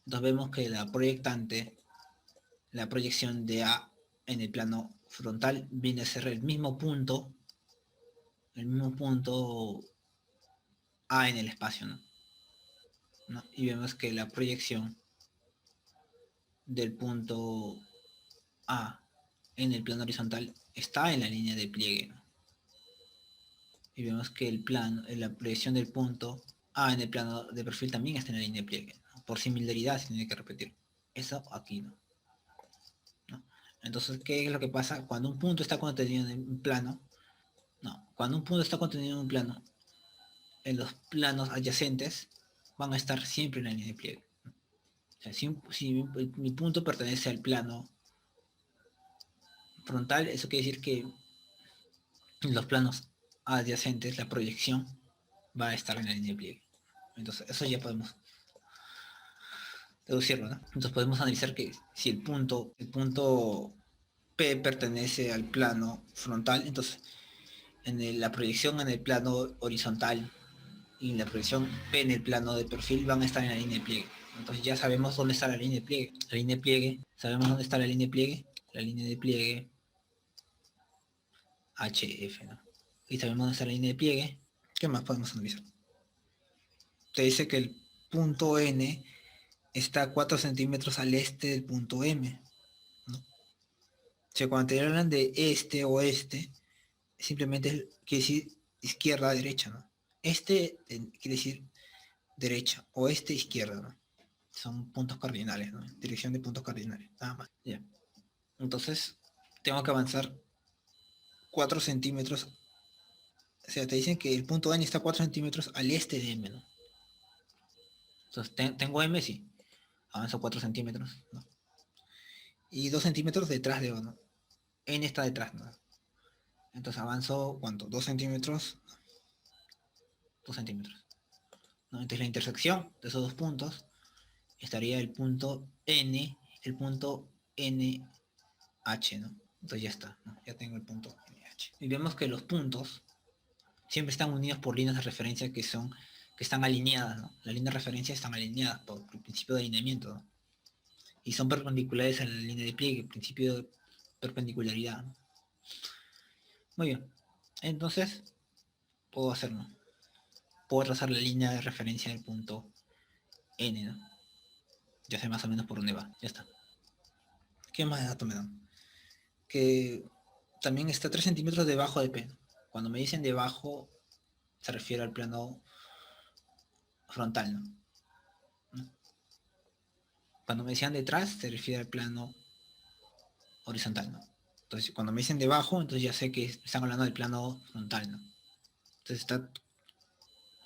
Entonces vemos que la proyectante, la proyección de A en el plano frontal viene a ser el mismo punto A en el espacio, ¿no? ¿No? Y vemos que la proyección del punto A en el plano horizontal está en la línea de pliegue, ¿no? Y vemos que la proyección del punto A en el plano de perfil también está en la línea de pliegue, ¿no? Por similaridad se tiene que repetir. Eso aquí, ¿no? ¿No? Entonces, ¿qué es lo que pasa? Cuando un punto está contenido en un plano, no, cuando un punto está contenido en un plano, en los planos adyacentes van a estar siempre en la línea de pliegue. O sea, si mi punto pertenece al plano frontal, eso quiere decir que en los planos adyacentes la proyección va a estar en la línea de pliegue. Entonces, eso ya podemos deducirlo, ¿no? Entonces podemos analizar que si el punto P pertenece al plano frontal, entonces la proyección en el plano horizontal y la proyección P en el plano de perfil van a estar en la línea de pliegue. Entonces ya sabemos dónde está la línea de pliegue. La línea de pliegue, sabemos dónde está la línea de pliegue. La línea de pliegue HF, ¿no? Y sabemos dónde está la línea de pliegue. ¿Qué más podemos analizar? Te dice que el punto N está a 4 centímetros al este del punto M, ¿no? O sea, cuando te hablan de este o este, simplemente quiere decir izquierda, derecha, ¿no? Este quiere decir derecha, oeste, izquierda, ¿no? Son puntos cardinales, ¿no? Dirección de puntos cardinales, nada más. Ya. Entonces, tengo que avanzar 4 centímetros. O sea, te dicen que el punto N está 4 centímetros al este de M, ¿no? Entonces, tengo M, sí. Avanzo 4 centímetros, ¿no? Y 2 centímetros detrás de O, ¿no? N está detrás, ¿no? Entonces avanzo, ¿cuánto? 2 centímetros. 2 centímetros. ¿No? Entonces la intersección de esos dos puntos estaría el punto N, el punto NH, ¿no? Entonces ya está, ¿no? Ya tengo el punto NH. Y vemos que los puntos siempre están unidos por líneas de referencia que están alineadas, ¿no? Las líneas de referencia están alineadas por el principio de alineamiento, ¿no? Y son perpendiculares a la línea de pliegue, principio de perpendicularidad, ¿no? Muy bien. Entonces, puedo hacerlo. Puedo trazar la línea de referencia del punto N, ¿no? Ya sé más o menos por dónde va. Ya está. ¿Qué más de datos me dan? Que también está 3 centímetros debajo de P. Cuando me dicen debajo, se refiere al plano frontal, ¿no? Cuando me decían detrás, se refiere al plano horizontal, ¿no? Entonces, cuando me dicen debajo, entonces ya sé que están hablando del plano frontal, ¿no? Entonces está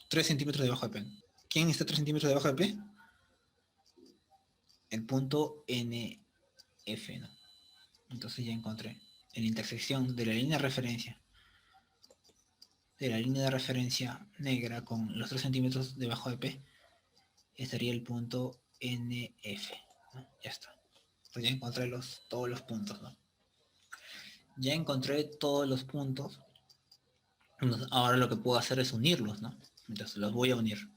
3 centímetros debajo de P. ¿Quién está 3 centímetros debajo de P? El punto NF, ¿no? Entonces ya encontré en la intersección de la línea de referencia negra con los 3 centímetros debajo de P, estaría el punto NF, ¿no? Ya está. Entonces ya encontré todos los puntos, ¿no? Ya encontré todos los puntos. Entonces, ahora lo que puedo hacer es unirlos, ¿no? Entonces los voy a unir.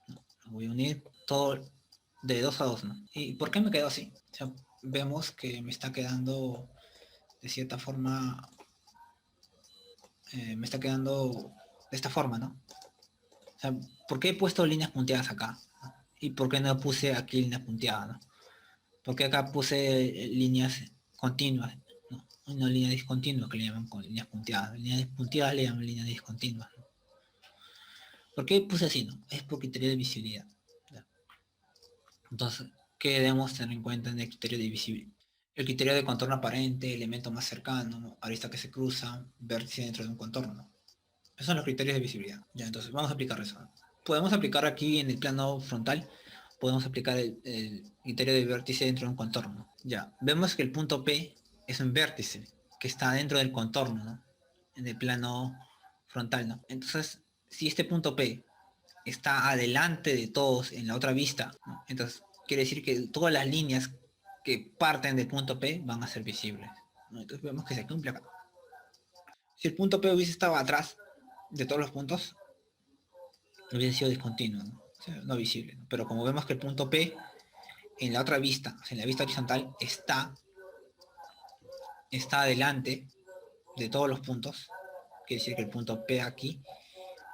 ¿No? Los voy a unir todo de 2 a 2, ¿no? ¿Y por qué me quedo así? O sea, vemos que me está quedando de cierta forma, me está quedando de esta forma, ¿no? O sea, ¿por qué he puesto líneas punteadas acá? ¿No? ¿Y por qué no puse aquí líneas punteadas? ¿No? Porque acá puse líneas continuas, ¿no? Una línea discontinua que le llaman con líneas punteadas. Líneas punteadas le llaman líneas discontinuas, ¿no? ¿Por qué puse así? ¿No? Es por criterio de visibilidad, ¿no? Entonces, ¿qué debemos tener en cuenta en el criterio de visibilidad? El criterio de contorno aparente, elemento más cercano, ¿no? Arista que se cruza, vértice dentro de un contorno, ¿no? Esos son los criterios de visibilidad. Ya, entonces vamos a aplicar eso, ¿no? Podemos aplicar aquí en el plano frontal, podemos aplicar el criterio de vértice dentro de un contorno. Ya, vemos que el punto P es un vértice que está dentro del contorno, ¿no? En el plano frontal, ¿no? Entonces, si este punto P está adelante de todos en la otra vista, ¿no? Entonces quiere decir que todas las líneas que parten del punto P van a ser visibles, ¿no? Entonces vemos que se cumple acá. Si el punto P hubiese estado atrás de todos los puntos, hubiese sido discontinuo, ¿no? O sea, no visible, ¿no? Pero como vemos que el punto P en la otra vista, o sea, en la vista horizontal, está adelante de todos los puntos, quiere decir que el punto P aquí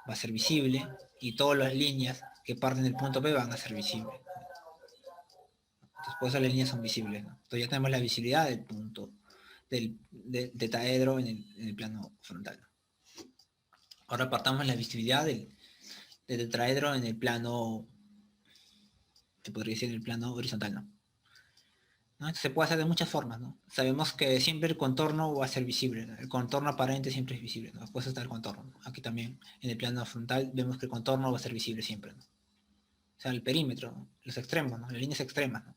va a ser visible y todas las líneas que parten del punto P van a ser visibles. Entonces, por eso las líneas son visibles, ¿no? Entonces ya tenemos la visibilidad del punto del tetraedro en el plano frontal. Ahora partamos la visibilidad del tetraedro en el plano, se podría decir, en el plano horizontal, ¿no? ¿No? Se puede hacer de muchas formas, ¿no? Sabemos que siempre el contorno va a ser visible, ¿no? El contorno aparente siempre es visible, ¿no? Después está el contorno, ¿no? Aquí también, en el plano frontal, vemos que el contorno va a ser visible siempre, ¿no? O sea, el perímetro, ¿no? Los extremos, ¿no? Las líneas extremas, ¿no?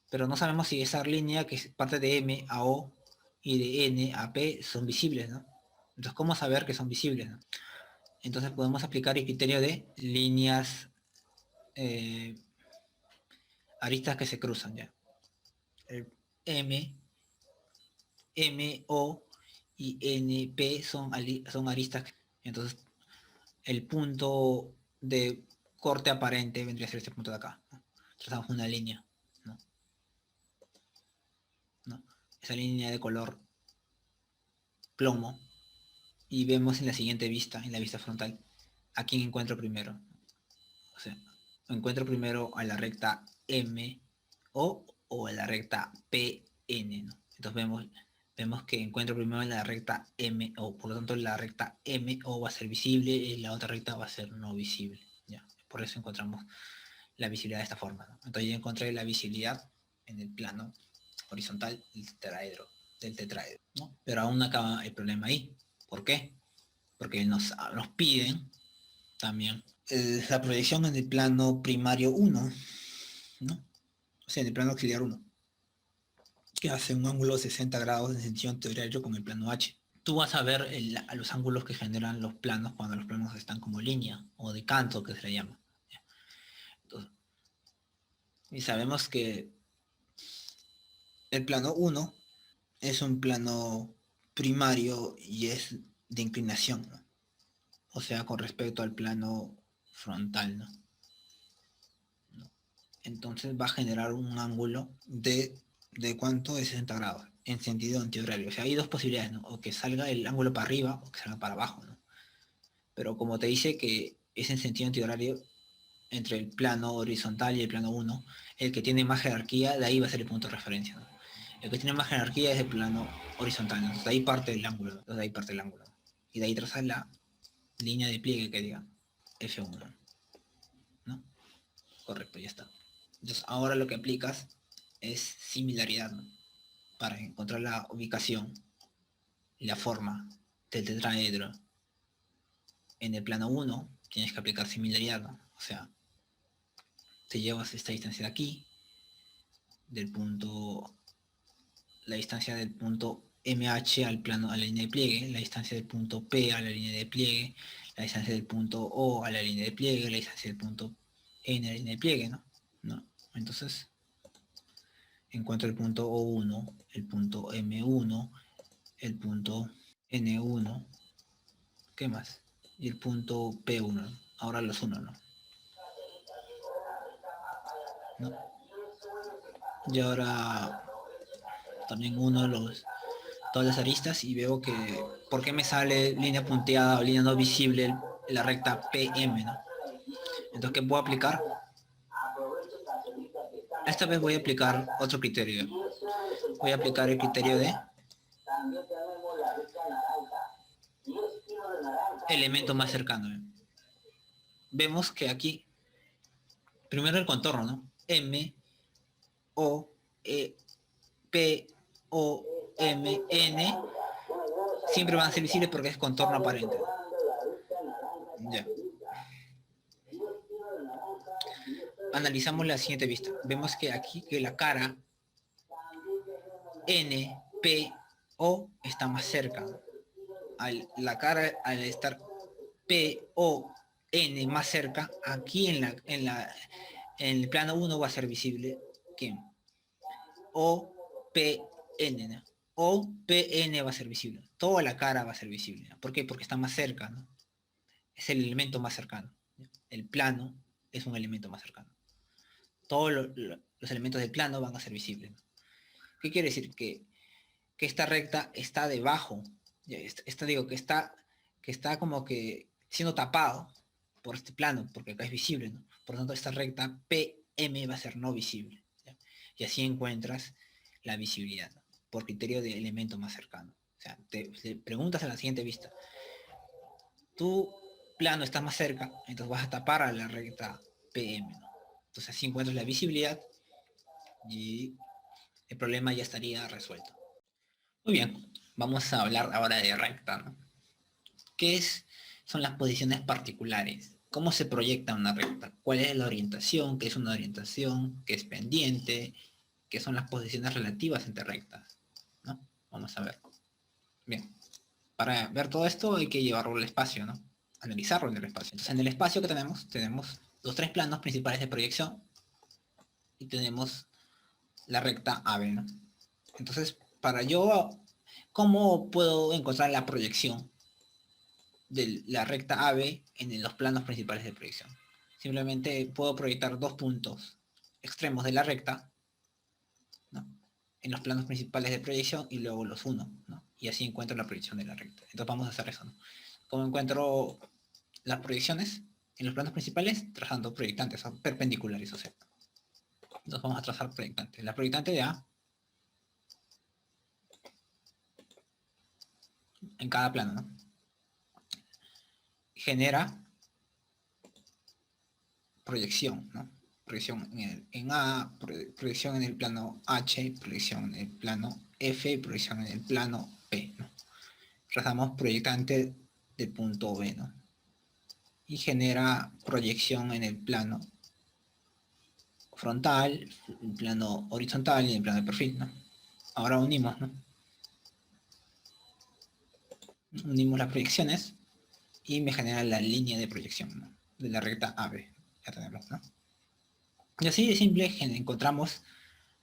Pero no sabemos si esa línea que parte de M a O y de N a P son visibles, ¿no? Entonces, ¿cómo saber que son visibles, ¿no? Entonces podemos aplicar el criterio de líneas eh, aristas que se cruzan, ¿ya? El M, M, O y N, P son aristas. Entonces, el punto de corte aparente vendría a ser este punto de acá, ¿no? Trazamos una línea, ¿no? ¿No? Esa línea de color plomo, y vemos en la siguiente vista, en la vista frontal, a quién encuentro primero. O sea, encuentro primero a la recta o a la recta PN, ¿no? Entonces vemos que encuentro primero en la recta MO, por lo tanto la recta MO va a ser visible y la otra recta va a ser no visible, ¿ya? Por eso encontramos la visibilidad de esta forma, ¿no? Entonces yo encontré la visibilidad en el plano horizontal del tetraedro, ¿no? Pero aún no acaba el problema ahí. ¿Por qué? Porque nos piden también la proyección en el plano primario 1, ¿no? O sea, en el plano auxiliar 1, que hace un ángulo de 60 grados en sentido antihorario con el plano H. Tú vas a ver a los ángulos que generan los planos cuando los planos están como línea o de canto, que se le llama. Entonces, y sabemos que el plano 1 es un plano primario y es de inclinación, ¿no? O sea, con respecto al plano frontal, ¿no? Entonces va a generar un ángulo de ¿cuánto? De 60 grados, en sentido antihorario. O sea, hay dos posibilidades, ¿no? O que salga el ángulo para arriba o que salga para abajo, ¿no? Pero como te dice que es en sentido antihorario entre el plano horizontal y el plano 1, el que tiene más jerarquía, de ahí va a ser el punto de referencia, ¿no? El que tiene más jerarquía es el plano horizontal, ¿no? Entonces, de ahí parte el ángulo, ¿no? Entonces, de ahí parte el ángulo. Y de ahí trazas la línea de pliegue que diga F1, ¿no? Correcto, ya está. Entonces ahora lo que aplicas es similaridad, ¿no? Para encontrar la ubicación y la forma del tetraedro en el plano 1, tienes que aplicar similaridad, ¿no? O sea, te llevas esta distancia de aquí, del punto, la distancia del punto MH al plano, a la línea de pliegue, la distancia del punto P a la línea de pliegue, la distancia del punto O a la línea de pliegue, la distancia del punto N a la línea de pliegue, ¿no? ¿No? Entonces, encuentro el punto O1, el punto M1, el punto N1, ¿qué más? Y el punto P1, ahora los uno, ¿no? ¿No? Y ahora también uno todas las aristas y veo que, ¿por qué me sale línea punteada o línea no visible la recta PM, ¿no? Entonces, ¿qué puedo aplicar? Esta vez voy a aplicar otro criterio. Voy a aplicar el criterio de elemento más cercano. Vemos que aquí, primero el contorno, ¿no? M, O, E, P, O, M, N, siempre van a ser visibles porque es contorno aparente. Ya. Analizamos la siguiente vista. Vemos que aquí que la cara N, P, O está más cerca. La cara al estar P, O, N más cerca, aquí en el plano 1 va a ser visible ¿quién? O, P, N, ¿no? O, P, N va a ser visible. Toda la cara va a ser visible, ¿no? ¿Por qué? Porque está más cerca, ¿no? Es el elemento más cercano. ¿No? El plano es un elemento más cercano. Todos los elementos del plano van a ser visibles, ¿no? ¿Qué quiere decir? Que esta recta está debajo, digo, que está como que siendo tapado por este plano, porque acá es visible, ¿no? Por lo tanto, esta recta PM va a ser no visible, ¿ya? Y así encuentras la visibilidad, ¿no? Por criterio de elemento más cercano. O sea, te preguntas en la siguiente vista, tu plano está más cerca, entonces vas a tapar a la recta PM, ¿no? Entonces así encuentras la visibilidad y el problema ya estaría resuelto. Muy bien, vamos a hablar ahora de recta, ¿no? ¿Qué son las posiciones particulares? ¿Cómo se proyecta una recta? ¿Cuál es la orientación? ¿Qué es una orientación? ¿Qué es pendiente? ¿Qué son las posiciones relativas entre rectas? ¿No? Vamos a ver. Bien, para ver todo esto hay que llevarlo al espacio, ¿no? Analizarlo en el espacio. Entonces, en el espacio que tenemos los tres planos principales de proyección y tenemos la recta AB, ¿no? Entonces, ¿cómo puedo encontrar la proyección de la recta AB en los planos principales de proyección. Simplemente puedo proyectar dos puntos extremos de la recta, ¿no?, en los planos principales de proyección y luego los uno, ¿no?, y así encuentro la proyección de la recta. Entonces vamos a hacer eso, ¿no? ¿Cómo encuentro las proyecciones en los planos principales? Trazando proyectantes, o perpendiculares, o sea. Entonces vamos a trazar proyectantes. La proyectante de A en cada plano, ¿no?, genera proyección, ¿no? Proyección en A, proyección en el plano H, proyección en el plano F, proyección en el plano P, ¿no? Trazamos proyectante de punto B, ¿no? Y genera proyección en el plano frontal, el plano horizontal y el plano de perfil, ¿no? Ahora unimos, ¿no? Unimos las proyecciones y me genera la línea de proyección, ¿no?, de la recta AB. Ya tenemos, ¿no? Y así de simple encontramos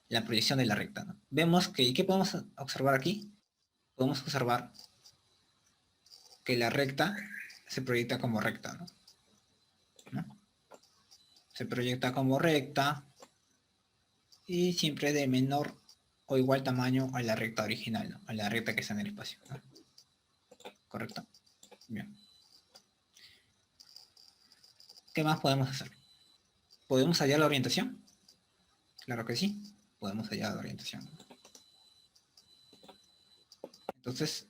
la proyección de la recta, ¿no? Vemos que, ¿qué podemos observar aquí? Podemos observar que la recta se proyecta como recta, ¿no? ¿No? Se proyecta como recta y siempre de menor o igual tamaño a la recta original, ¿no?, a la recta que está en el espacio, ¿no? ¿Correcto? Bien. ¿Qué más podemos hacer? ¿Podemos hallar la orientación? Claro que sí, podemos hallar la orientación. Entonces,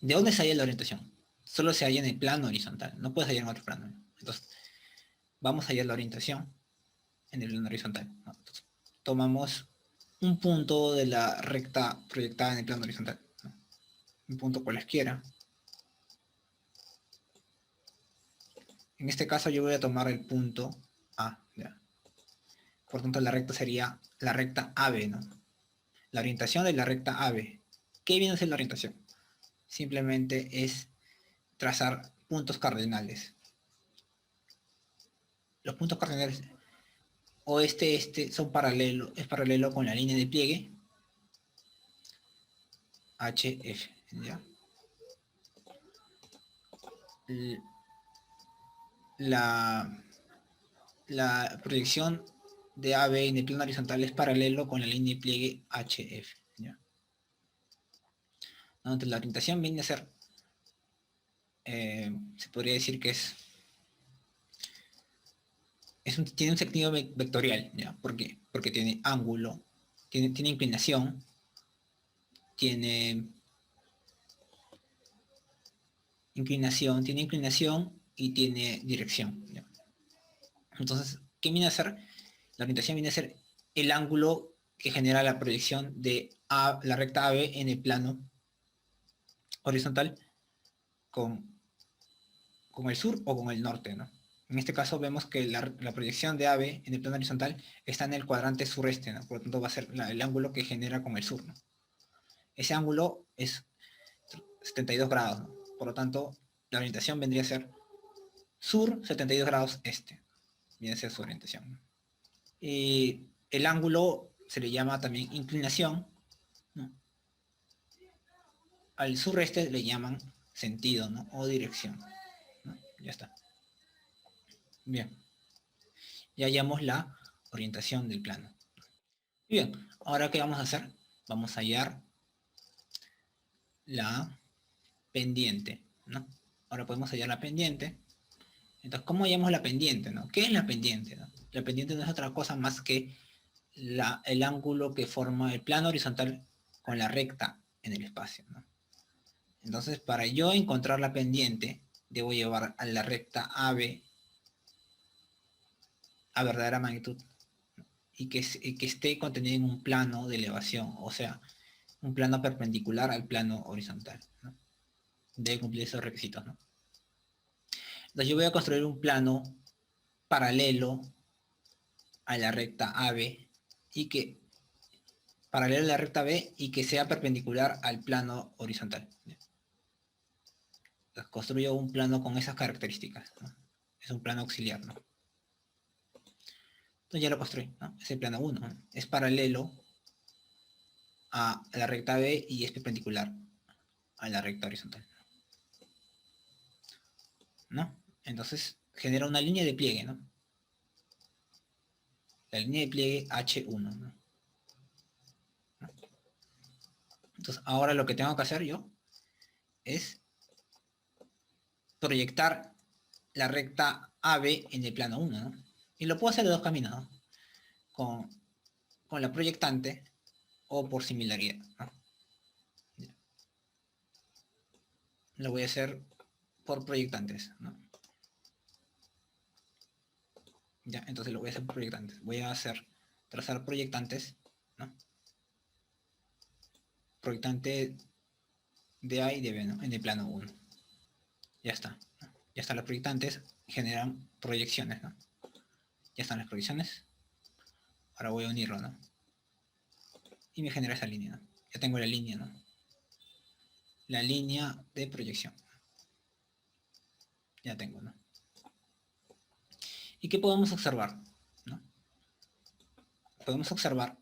¿de dónde se halla la orientación? Solo se halla en el plano horizontal, no puedes hallar en otro plano, ¿no? Entonces, vamos a hallar la orientación en el plano horizontal, ¿no? Entonces, tomamos un punto de la recta proyectada en el plano horizontal, ¿no?, un punto cualesquiera. En este caso yo voy a tomar el punto A, ¿ya? Por tanto, la recta sería la recta AB, ¿no? La orientación de la recta AB. ¿Qué viene a ser la orientación? Simplemente es trazar puntos cardinales. Los puntos cardinales oeste-este son paralelos, es paralelo con la línea de pliegue HF, ¿ya? La, la proyección de AB en el plano horizontal es paralelo con la línea de pliegue HF, ¿ya? Entonces la orientación viene a ser, se podría decir que tiene un sentido vectorial, ¿ya? ¿Por qué? Porque tiene ángulo, tiene inclinación, tiene inclinación y tiene dirección, ¿ya? Entonces, ¿qué viene a ser? La orientación viene a ser el ángulo que genera la proyección de la recta AB en el plano horizontal con el sur o con el norte, ¿no? En este caso vemos que la proyección de AB en el plano horizontal está en el cuadrante sureste, ¿no? Por lo tanto va a ser el ángulo que genera con el sur, ¿no? Ese ángulo es 72 grados, ¿no? Por lo tanto, la orientación vendría a ser sur 72 grados este. Viene a ser su orientación, ¿no? Y el ángulo se le llama también inclinación, ¿no? Al sureste le llaman sentido, ¿no?, o dirección, ¿no? Ya está. Bien. Ya hallamos la orientación del plano. Bien, ahora ¿qué vamos a hacer? Vamos a hallar la pendiente, ¿no? Ahora podemos hallar la pendiente. Entonces, ¿cómo hallamos la pendiente, no? ¿Qué es la pendiente, no? La pendiente no es otra cosa más que el ángulo que forma el plano horizontal con la recta en el espacio, ¿no? Entonces, para yo encontrar la pendiente, debo llevar a la recta AB a verdadera magnitud, ¿no?, y que esté contenida en un plano de elevación, o sea, un plano perpendicular al plano horizontal, ¿no? Debe cumplir esos requisitos, ¿no? Entonces yo voy a construir un plano paralelo a la recta AB y que paralelo a la recta B y que sea perpendicular al plano horizontal. Entonces construyo un plano con esas características, ¿no? Es un plano auxiliar, ¿no? Entonces ya lo construí, ¿no? Es el plano 1, ¿no? Es paralelo a la recta B y es perpendicular a la recta horizontal. ¿no? Entonces genera una línea de pliegue, ¿no? La línea de pliegue H1, ¿no? Entonces ahora lo que tengo que hacer yo es proyectar la recta AB en el plano 1, ¿no? Y lo puedo hacer de dos caminos, ¿no? Con la proyectante o por similaridad, ¿no? Lo voy a hacer por proyectantes, ¿no? Ya, entonces lo voy a hacer por proyectantes. Voy a trazar proyectantes, ¿no? Proyectante de A y de B, ¿no? En el plano 1. Ya está, ¿no? Ya están las proyectantes, generan proyecciones, ¿no? Ya están las proyecciones. Ahora voy a unirlo, ¿no? Y me genera esa línea, ¿no? Ya tengo la línea, ¿no? La línea de proyección. Ya tengo, ¿no? ¿Y qué podemos observar? ¿No? Podemos observar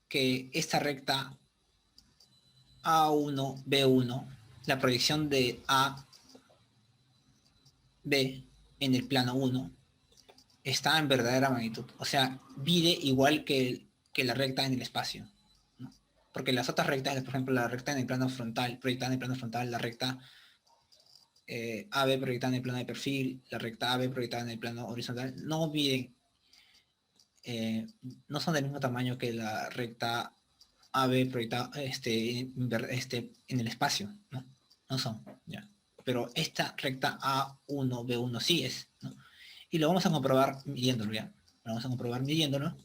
que esta recta A1, B1, la proyección de A, B en el plano 1, está en verdadera magnitud. O sea, mide igual que la recta en el espacio, ¿no? Porque las otras rectas, por ejemplo, la recta en el plano frontal, proyectada en el plano frontal, la recta AB proyectada en el plano de perfil, la recta AB proyectada en el plano horizontal, no miden, no son del mismo tamaño que la recta AB proyectada en el espacio, ¿no? No son, ya. Pero esta recta A1, B1 sí es, ¿no? Y lo vamos a comprobar midiéndolo, ya. Lo vamos a comprobar midiéndolo.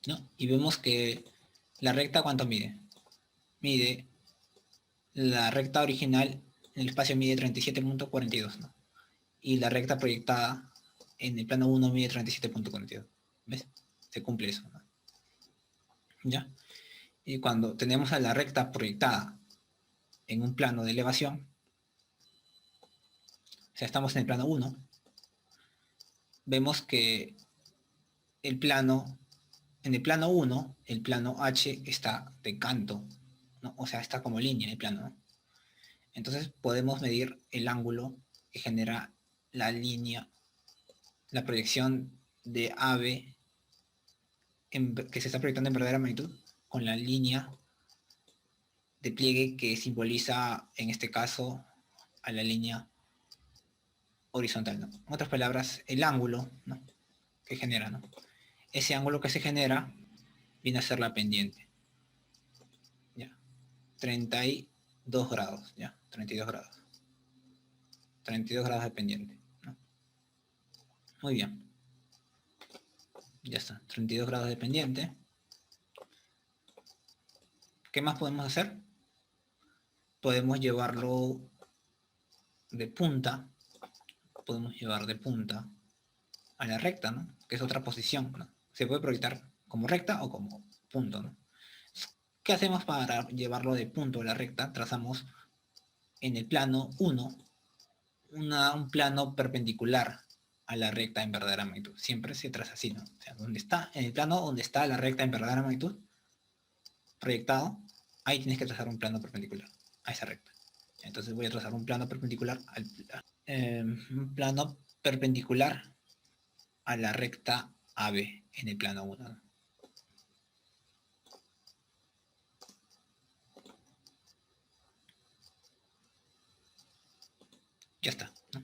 ¿No? Y vemos que la recta, ¿cuánto mide? Mide, la recta original en el espacio mide 37.42, ¿no? Y la recta proyectada en el plano 1 mide 37.42. ¿Ves? Se cumple eso, ¿no? ¿Ya? Y cuando tenemos a la recta proyectada en un plano de elevación, o sea, estamos en el plano 1, vemos que el plano, en el plano 1, el plano H está de canto, ¿no? O sea, está como línea el plano, ¿no? Entonces podemos medir el ángulo que genera la línea, la proyección de AB que se está proyectando en verdadera magnitud con la línea de pliegue que simboliza, en este caso, a la línea horizontal, ¿no? En otras palabras, el ángulo, ¿no?, que genera, ¿no? Ese ángulo que se genera viene a ser la pendiente. ¿Ya? 32 grados, ¿ya? 32 grados. 32 grados de pendiente, ¿no? Muy bien. Ya está, 32 grados de pendiente. ¿Qué más podemos hacer? Podemos llevarlo de punta, podemos llevar de punta a la recta, ¿no?, que es otra posición, ¿no? Se puede proyectar como recta o como punto, ¿no? ¿Qué hacemos para llevarlo de punto a la recta? Trazamos en el plano 1 un plano perpendicular a la recta en verdadera magnitud. Siempre se traza así, ¿no? O sea, donde está, en el plano donde está la recta en verdadera magnitud, proyectado, ahí tienes que trazar un plano perpendicular a esa recta. Entonces voy a trazar un plano perpendicular un plano perpendicular a la recta AB en el plano 1, ¿no? Ya está, ¿no?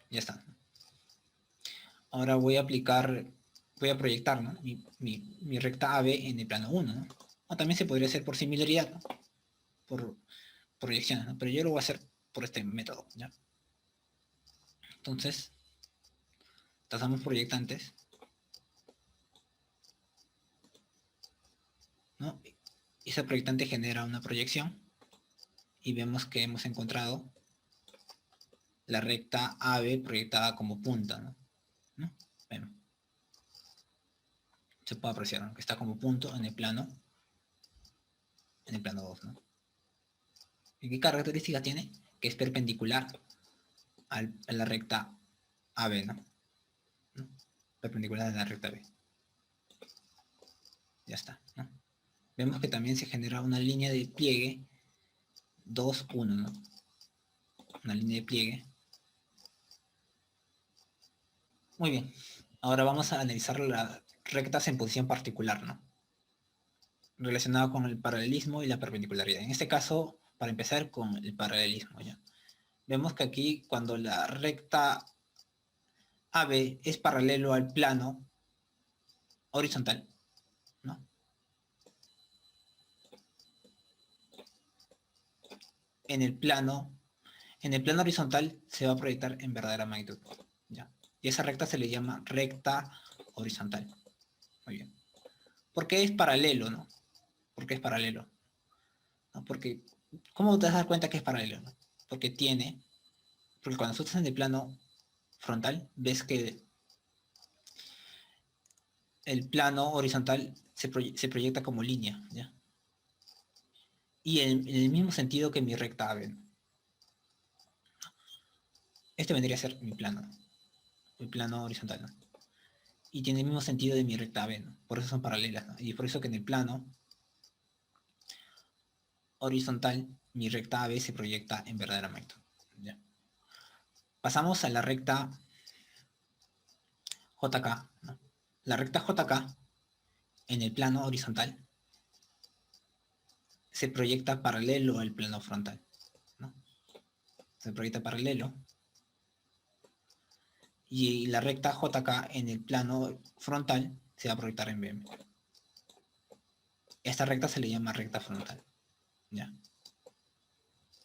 Ya está. Ahora voy a proyectar, ¿no?, mi recta AB en el plano 1, ¿no? O también se podría hacer por similaridad, ¿no?, por proyecciones, ¿no? Pero yo lo voy a hacer por este método, ¿ya? Entonces, trazamos proyectantes, ¿no? Y esa proyectante genera una proyección y vemos que hemos encontrado la recta AB proyectada como punta, ¿no? ¿No? Bueno, se puede apreciar, ¿no?, que está como punto en el plano 2, ¿no? ¿Y qué característica tiene? Que es perpendicular a la recta AB, ¿no? Perpendicular a la recta B. Ya está, ¿no? Vemos que también se genera una línea de pliegue 2, 1, ¿no? Una línea de pliegue. Muy bien. Ahora vamos a analizar las rectas en posición particular, ¿no? Relacionado con el paralelismo y la perpendicularidad. En este caso, para empezar con el paralelismo, ¿ya? Vemos que aquí cuando la recta AB es paralelo al plano horizontal, ¿no? En el plano horizontal se va a proyectar en verdadera magnitud, ¿ya? Y esa recta se le llama recta horizontal. Muy bien. ¿Por qué es paralelo, no? ¿Por qué es paralelo? ¿No? Porque, ¿cómo te vas a dar cuenta que es paralelo, no? Porque cuando tú estás en el plano frontal, ves que el plano horizontal se proyecta como línea, ¿ya? Y en el mismo sentido que mi recta AB, ¿no? Este vendría a ser mi plano, ¿no? El plano horizontal, ¿no? Y tiene el mismo sentido de mi recta AB, ¿no? Por eso son paralelas, ¿no? Y por eso que en el plano horizontal, mi recta AB se proyecta en verdadera magnitud, ¿ya? Pasamos a la recta JK, ¿no? La recta JK en el plano horizontal se proyecta paralelo al plano frontal, ¿no? Se proyecta paralelo. Y la recta JK en el plano frontal se va a proyectar en BM. Esta recta se le llama recta frontal, ¿ya?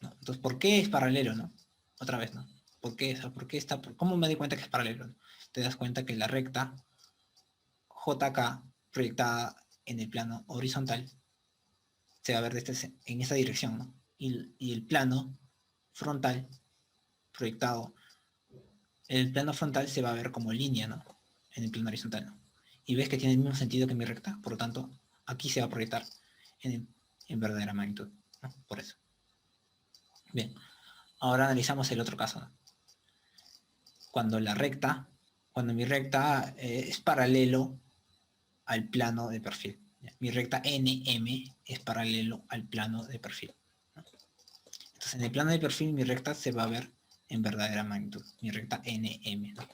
¿No? Entonces, ¿por qué es paralelo, no? Otra vez, ¿no? ¿Por qué, ¿Cómo me di cuenta que es paralelo, no? Te das cuenta que la recta JK proyectada en el plano horizontal se va a ver en esa dirección, ¿no? Y el plano frontal proyectado, el plano frontal se va a ver como línea, ¿no? En el plano horizontal, ¿no? Y ves que tiene el mismo sentido que mi recta, por lo tanto, aquí se va a proyectar en verdadera magnitud, ¿no? Por eso. Bien, ahora analizamos el otro caso, ¿no? Cuando mi recta es paralelo al plano de perfil. ¿Ya? Mi recta NM es paralelo al plano de perfil, ¿no? Entonces, en el plano de perfil, mi recta se va a ver en verdadera magnitud. Mi recta NM, ¿no?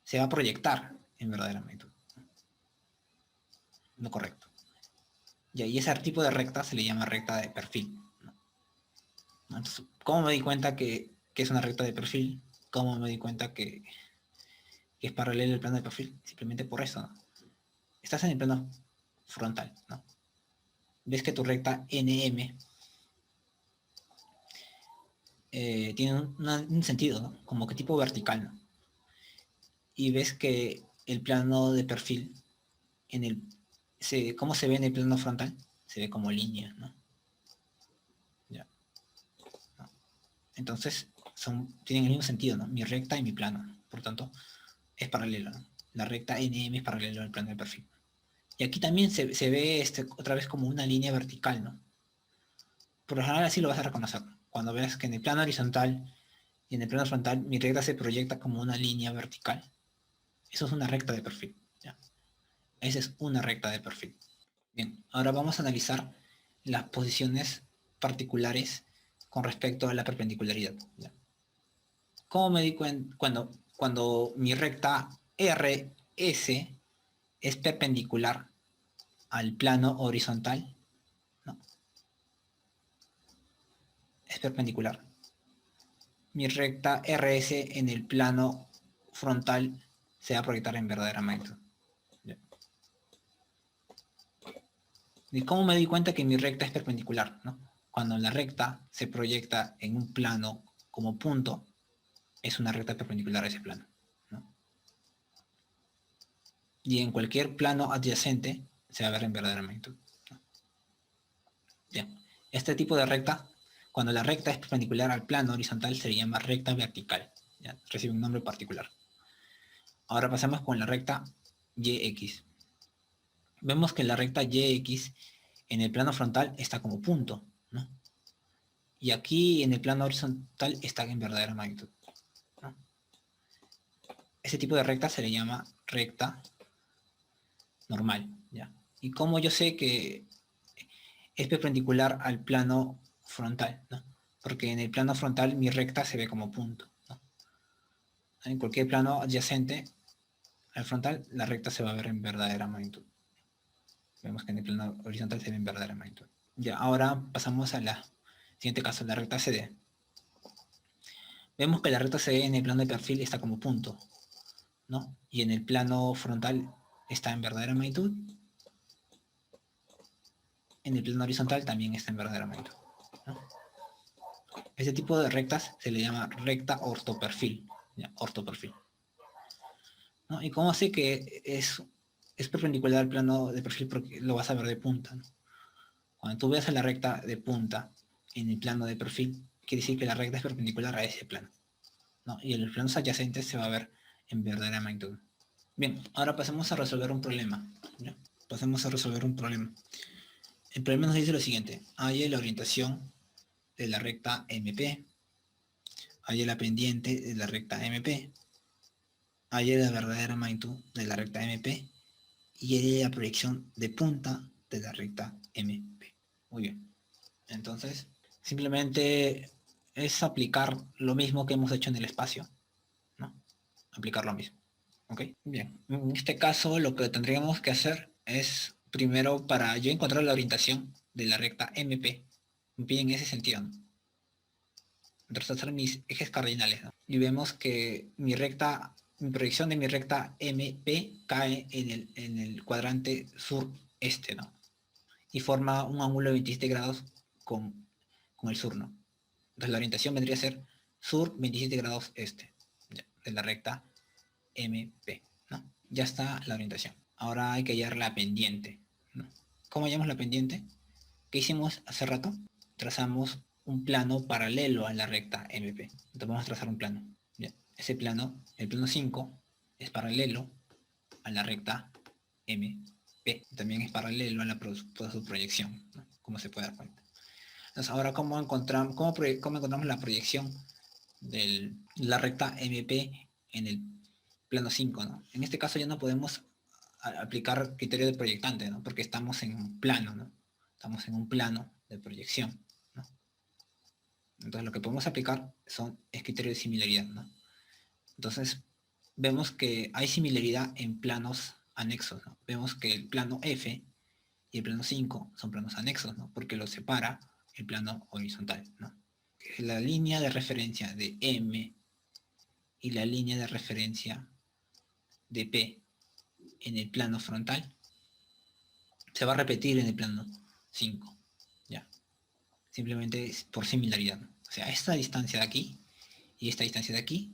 Se va a proyectar en verdadera magnitud. Lo correcto. Y ese tipo de recta se le llama recta de perfil, ¿no? Entonces, ¿cómo me di cuenta que es una recta de perfil? ¿Cómo me di cuenta que es paralelo al plano de perfil? Simplemente por eso, ¿no? Estás en el plano frontal, ¿no? Ves que tu recta NM tiene un sentido, ¿no? Como que tipo vertical, ¿no? Y ves que el plano de perfil, ¿cómo se ve en el plano frontal? Se ve como línea, ¿no? Ya. ¿No? Entonces, tienen el mismo sentido, ¿no? Mi recta y mi plano, ¿no? Por tanto, es paralelo, ¿no? La recta NM es paralelo al plano de perfil. Y aquí también se ve otra vez como una línea vertical, ¿no? Por lo general así lo vas a reconocer, ¿no? Cuando veas que en el plano horizontal y en el plano frontal mi recta se proyecta como una línea vertical. Eso es una recta de perfil, ¿ya? Esa es una recta de perfil. Bien, ahora vamos a analizar las posiciones particulares con respecto a la perpendicularidad, ¿ya? ¿Cómo me di cuenta cuando mi recta RS es perpendicular al plano horizontal? No, es perpendicular. Mi recta RS en el plano frontal se va a proyectar en verdadera magnitud. ¿Y cómo me di cuenta que mi recta es perpendicular, ¿no? Cuando la recta se proyecta en un plano como punto, es una recta perpendicular a ese plano, ¿no? Y en cualquier plano adyacente se va a ver en verdadera magnitud, ¿no? Bien. Este tipo de recta, cuando la recta es perpendicular al plano horizontal, se le llama recta vertical, ¿ya? Recibe un nombre particular. Ahora pasamos con la recta YX. Vemos que la recta YX en el plano frontal está como punto, ¿no? Y aquí en el plano horizontal está en verdadera magnitud, ¿no? Ese tipo de recta se le llama recta normal, ¿ya? Y como yo sé que es perpendicular al plano frontal, ¿no? Porque en el plano frontal mi recta se ve como punto, ¿no? En cualquier plano adyacente al frontal, la recta se va a ver en verdadera magnitud. Vemos que en el plano horizontal se ve en verdadera magnitud. Ya, ahora pasamos a la siguiente caso, la recta CD. Vemos que la recta CD en el plano de perfil está como punto, ¿no? Y en el plano frontal está en verdadera magnitud. En el plano horizontal también está en verdadera magnitud, ¿no? Este tipo de rectas se le llama recta ortoperfil, ¿ya? Ortoperfil, ¿no? Y cómo sé que es perpendicular al plano de perfil, porque lo vas a ver de punta, ¿no? Cuando tú veas a la recta de punta en el plano de perfil, quiere decir que la recta es perpendicular a ese plano, ¿no? Y en los planos adyacentes se va a ver en verdadera magnitud. Bien, ahora pasemos a resolver un problema, ¿ya? Pasemos a resolver un problema. El problema nos dice lo siguiente: haya la orientación de la recta MP, haya la pendiente de la recta MP, haya la verdadera magnitud de la recta MP y haya la proyección de punta de la recta MP. Muy bien. Entonces, simplemente es aplicar lo mismo que hemos hecho en el espacio, ¿no? Aplicar lo mismo. ¿Ok? Bien. En este caso, lo que tendríamos que hacer es, primero, para yo encontrar la orientación de la recta MP, bien en ese sentido, ¿no? Trazar mis ejes cardinales, ¿no? Y vemos que mi proyección de mi recta MP cae en el cuadrante sur-este, ¿no? Y forma un ángulo de 27 grados con el sur, ¿no? Entonces la orientación vendría a ser sur 27 grados este, ¿ya? De la recta MP, ¿no? Ya está la orientación. Ahora hay que hallar la pendiente, ¿no? ¿Cómo hallamos la pendiente? ¿Qué hicimos hace rato? Trazamos un plano paralelo a la recta MP. Entonces vamos a trazar un plano. ¿Ya? Ese plano, el plano 5, es paralelo a la recta MP. También es paralelo a toda su proyección, ¿no? Como se puede dar cuenta. Entonces, ahora, ¿cómo encontramos la proyección de la recta MP en el plano 5, ¿no? En este caso ya no podemos aplicar criterio de proyectante, ¿no? Porque estamos en un plano, ¿no? Estamos en un plano de proyección, ¿no? Entonces lo que podemos aplicar es criterio de similaridad, ¿no? Entonces vemos que hay similaridad en planos anexos, ¿no? Vemos que el plano F y el plano 5 son planos anexos, ¿no? Porque los separa el plano horizontal, ¿no? La línea de referencia de M y la línea de referencia de P en el plano frontal se va a repetir en el plano 5, ¿ya? Simplemente por similaridad, ¿no? O sea, esta distancia de aquí y esta distancia de aquí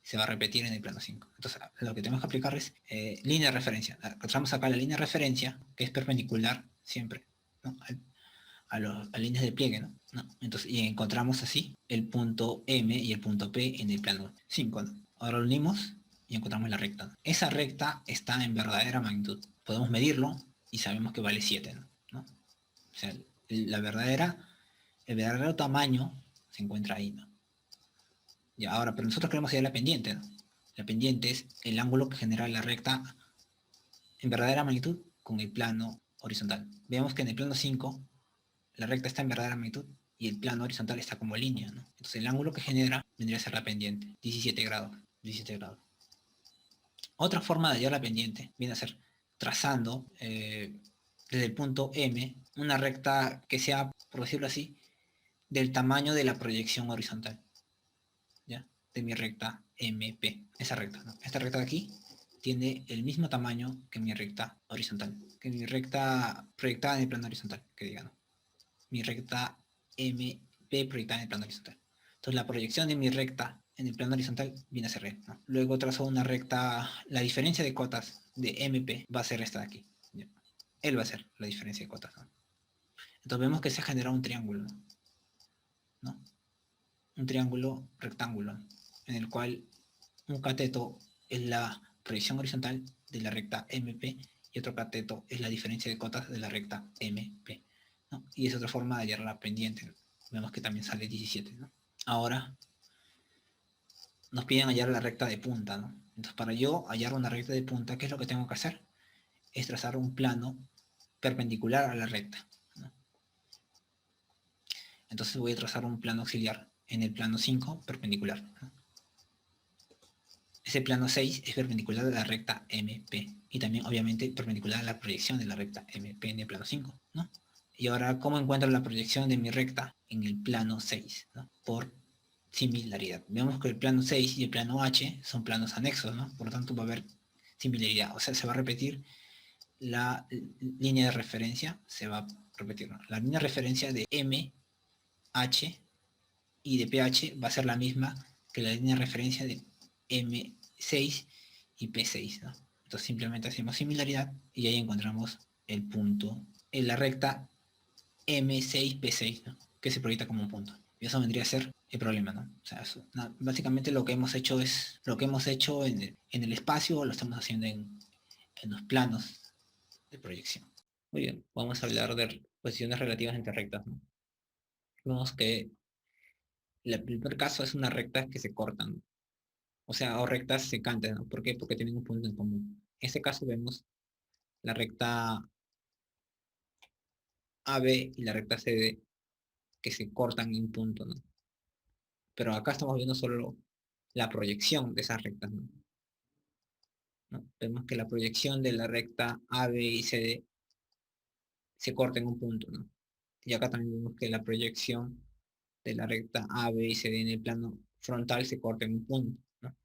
se va a repetir en el plano 5. Entonces, lo que tenemos que aplicar es línea de referencia. Encontramos acá la línea de referencia, que es perpendicular siempre, ¿no? A líneas de pliegue, ¿no? ¿No? Entonces, y encontramos así el punto M y el punto P en el plano 5, ¿no? Ahora lo unimos y encontramos la recta, ¿no? Esa recta está en verdadera magnitud. Podemos medirlo y sabemos que vale 7, ¿no? O sea, el verdadero tamaño se encuentra ahí, ¿no? Y ahora, pero nosotros queremos hallar la pendiente, ¿no? La pendiente es el ángulo que genera la recta en verdadera magnitud con el plano horizontal. Vemos que en el plano 5 la recta está en verdadera magnitud y el plano horizontal está como línea, ¿no? Entonces el ángulo que genera vendría a ser la pendiente, 17 grados, 17 grados. Otra forma de hallar la pendiente viene a ser trazando desde el punto M una recta que sea, por decirlo así, del tamaño de la proyección horizontal, ¿ya? De mi recta MP, esa recta, ¿no? Esta recta de aquí tiene el mismo tamaño que mi recta horizontal, que mi recta proyectada en el plano horizontal, que diga, ¿no? Mi recta MP proyectada en el plano horizontal. Entonces la proyección de mi recta en el plano horizontal viene a ser recta, ¿no? Luego trazo una recta, la diferencia de cotas de MP va a ser esta de aquí, ¿ya? Él va a ser la diferencia de cotas, ¿no? Entonces vemos que se ha generado un triángulo, ¿no? Un triángulo rectángulo, en el cual un cateto es la proyección horizontal de la recta MP y otro cateto es la diferencia de cotas de la recta MP, ¿no? Y es otra forma de hallar la pendiente. Vemos que también sale 17, ¿no? Ahora nos piden hallar la recta de punta, ¿no? Entonces, para yo hallar una recta de punta, ¿qué es lo que tengo que hacer? Es trazar un plano perpendicular a la recta, ¿no? Entonces voy a trazar un plano auxiliar en el plano 5 perpendicular, ¿no? Ese plano 6 es perpendicular a la recta MP y también obviamente perpendicular a la proyección de la recta MP en el plano 5, ¿no? Y ahora, ¿cómo encuentro la proyección de mi recta en el plano 6? ¿No? Por similaridad. Vemos que el plano 6 y el plano H son planos anexos, ¿no? Por lo tanto va a haber similaridad, o sea, se va a repetir la línea de referencia, se va a repetir, ¿no? La línea de referencia de M, H y de PH va a ser la misma que la línea de referencia de M6 y P6, ¿no? Entonces simplemente hacemos similaridad y ahí encontramos el punto en la recta M6P6, ¿no? Que se proyecta como un punto. Y eso vendría a ser el problema, ¿no? O sea, eso, básicamente lo que hemos hecho es lo que hemos hecho en el espacio, lo estamos haciendo en los planos de proyección. Muy bien, vamos a hablar de posiciones relativas entre rectas, ¿no? Vemos que el primer caso es una recta que se cortan, o sea, o rectas secantes, ¿no? ¿Por qué? Porque tienen un punto en común. En este caso vemos la recta AB y la recta CD que se cortan en un punto, ¿no? Pero acá estamos viendo solo la proyección de esas rectas, ¿no? ¿No? Vemos que la proyección de la recta AB y CD se corta en un punto, ¿no? Y acá también vemos que la proyección de la recta AB y CD en el plano frontal se corta en un punto, ¿no?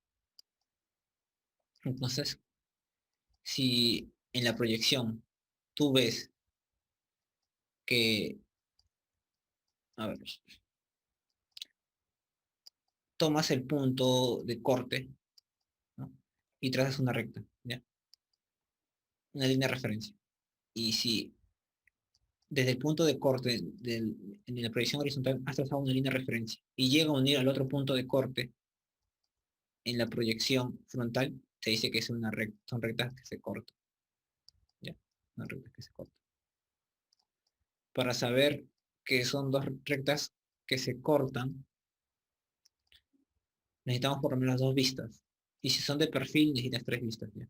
Entonces, si en la proyección tú ves que, a ver, tomas el punto de corte, ¿no? Y trazas una recta, ¿ya? Una línea de referencia. Y si desde el punto de corte en la proyección horizontal has trazado una línea de referencia y llega a unir al otro punto de corte en la proyección frontal, se dice que es una recta, son rectas que se cortan, ¿ya? Son rectas que se cortan. Para saber que son dos rectas que se cortan, necesitamos por lo menos dos vistas. Y si son de perfil, necesitas tres vistas, ¿ya?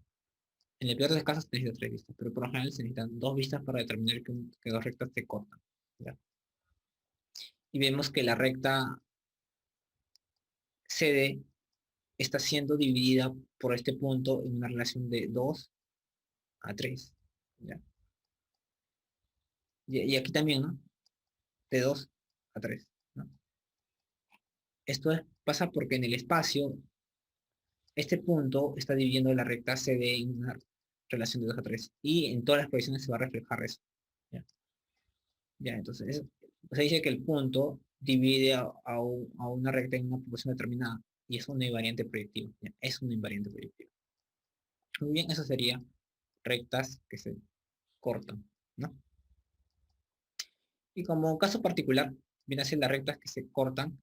En el peor de los casos necesitas tres vistas, pero por lo general se necesitan dos vistas para determinar que dos rectas se cortan, ¿ya? Y vemos que la recta CD está siendo dividida por este punto en una relación de 2 a 3, ¿ya? Y aquí también, ¿no? De 2 a 3, ¿no? Pasa porque en el espacio, este punto está dividiendo la recta CD en una relación de 2 a 3. Y en todas las proyecciones se va a reflejar eso, ¿ya? Ya, entonces, se dice que el punto divide a una recta en una proporción determinada. Y es una invariante proyectiva, ¿ya? Es una invariante proyectiva. Muy bien, eso sería rectas que se cortan, ¿no? Y como caso particular, viene a ser las rectas que se cortan,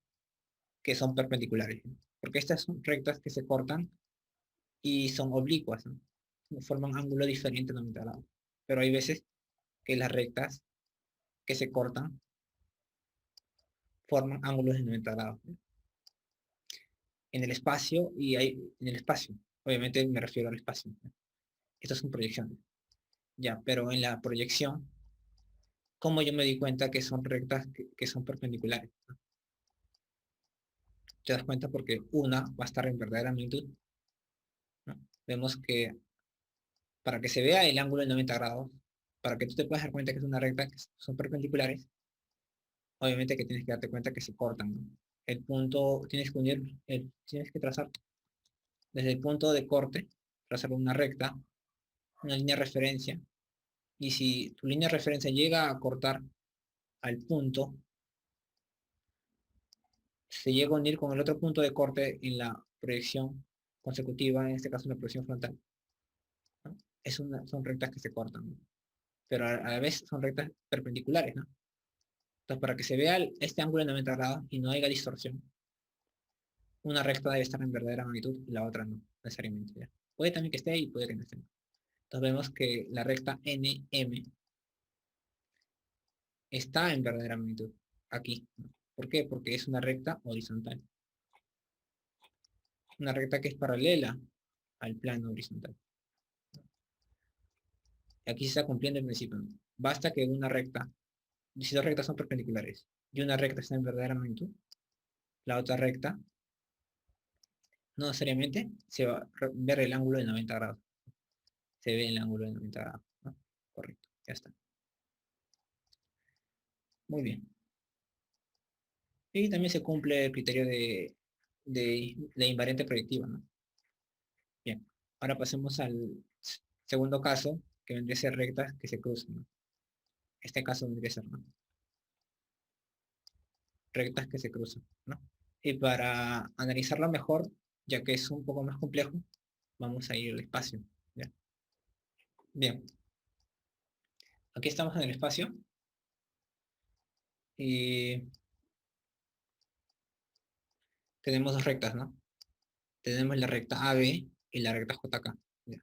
que son perpendiculares, ¿no? Porque estas son rectas que se cortan y son oblicuas, ¿no? Forman ángulo diferente a 90 grados. Pero hay veces que las rectas que se cortan forman ángulos de 90 grados, ¿no? En el espacio y hay en el espacio. Obviamente me refiero al espacio, ¿no? Estas son proyecciones. Ya, pero en la proyección, ¿cómo yo me di cuenta que son rectas que son perpendiculares? ¿No? Te das cuenta porque una va a estar en verdadera magnitud, ¿no? Vemos que para que se vea el ángulo de 90 grados, para que tú te puedas dar cuenta que es una recta que son perpendiculares, obviamente que tienes que darte cuenta que se cortan, ¿no? El punto, tienes que unir, tienes que trazar desde el punto de corte, trazar una recta, una línea de referencia, y si tu línea de referencia llega a cortar al punto, se llega a unir con el otro punto de corte en la proyección consecutiva, en este caso en la proyección frontal, ¿no? Son rectas que se cortan, ¿no? Pero a la vez son rectas perpendiculares, ¿no? Entonces, para que se vea este ángulo de 90 grados y no haya distorsión, una recta debe estar en verdadera magnitud y la otra no, necesariamente, ¿ya? Puede también que esté y puede que no esté. Entonces vemos que la recta NM está en verdadera magnitud, aquí, ¿no? ¿Por qué? Porque es una recta horizontal. Una recta que es paralela al plano horizontal. Aquí se está cumpliendo el principio, ¿no? Basta que una recta, si dos rectas son perpendiculares y una recta está en verdadera magnitud, la otra recta no necesariamente se va a ver el ángulo de 90 grados. Se ve el ángulo de 90 grados, ¿no? Correcto, ya está. Muy bien. Y también se cumple el criterio de invariante proyectiva, ¿no? Bien. Ahora pasemos al segundo caso, que vendría a ser rectas que se cruzan, ¿no? Este caso vendría a ser, ¿no? Rectas que se cruzan, ¿no? Y para analizarlo mejor, ya que es un poco más complejo, vamos a ir al espacio, ¿ya? Bien. Aquí estamos en el espacio y tenemos dos rectas, ¿no? Tenemos la recta AB y la recta JK. ¿Ya?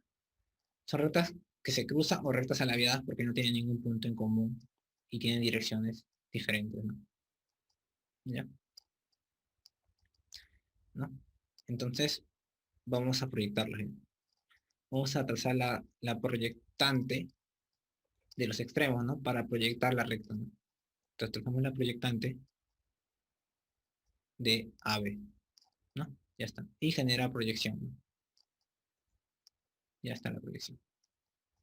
Son rectas que se cruzan o rectas alabiadas porque no tienen ningún punto en común y tienen direcciones diferentes, ¿no? ¿Ya? ¿No? Entonces, vamos a proyectarlas, ¿ya? Vamos a trazar la proyectante de los extremos, ¿no? Para proyectar la recta, ¿no? Entonces, trazamos la proyectante de AB, ¿no? Ya está. Y genera proyección, ¿no? Ya está la proyección,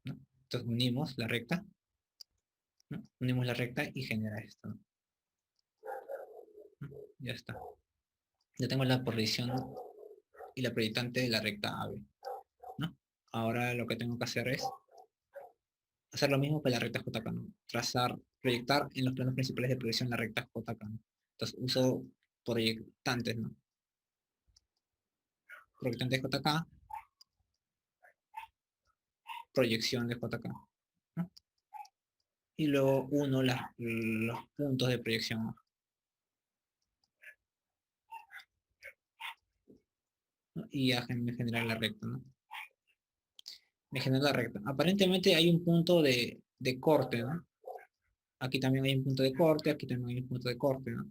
¿no? Entonces, unimos la recta, ¿no? Unimos la recta y genera esto, ¿no? Ya está. Ya tengo la proyección y la proyectante de la recta AB, ¿no? Ahora lo que tengo que hacer es hacer lo mismo que la recta JK, ¿no? Trazar, proyectar en los planos principales de proyección la recta JK, ¿no? Entonces uso proyectantes, ¿no? Proyectante de JK, proyección de JK, ¿no? Y luego uno los puntos de proyección, ¿no? Y ya me genera la recta, ¿no? Me genera la recta. Aparentemente hay un punto de corte, ¿no? Aquí también hay un punto de corte, aquí también hay un punto de corte, ¿no?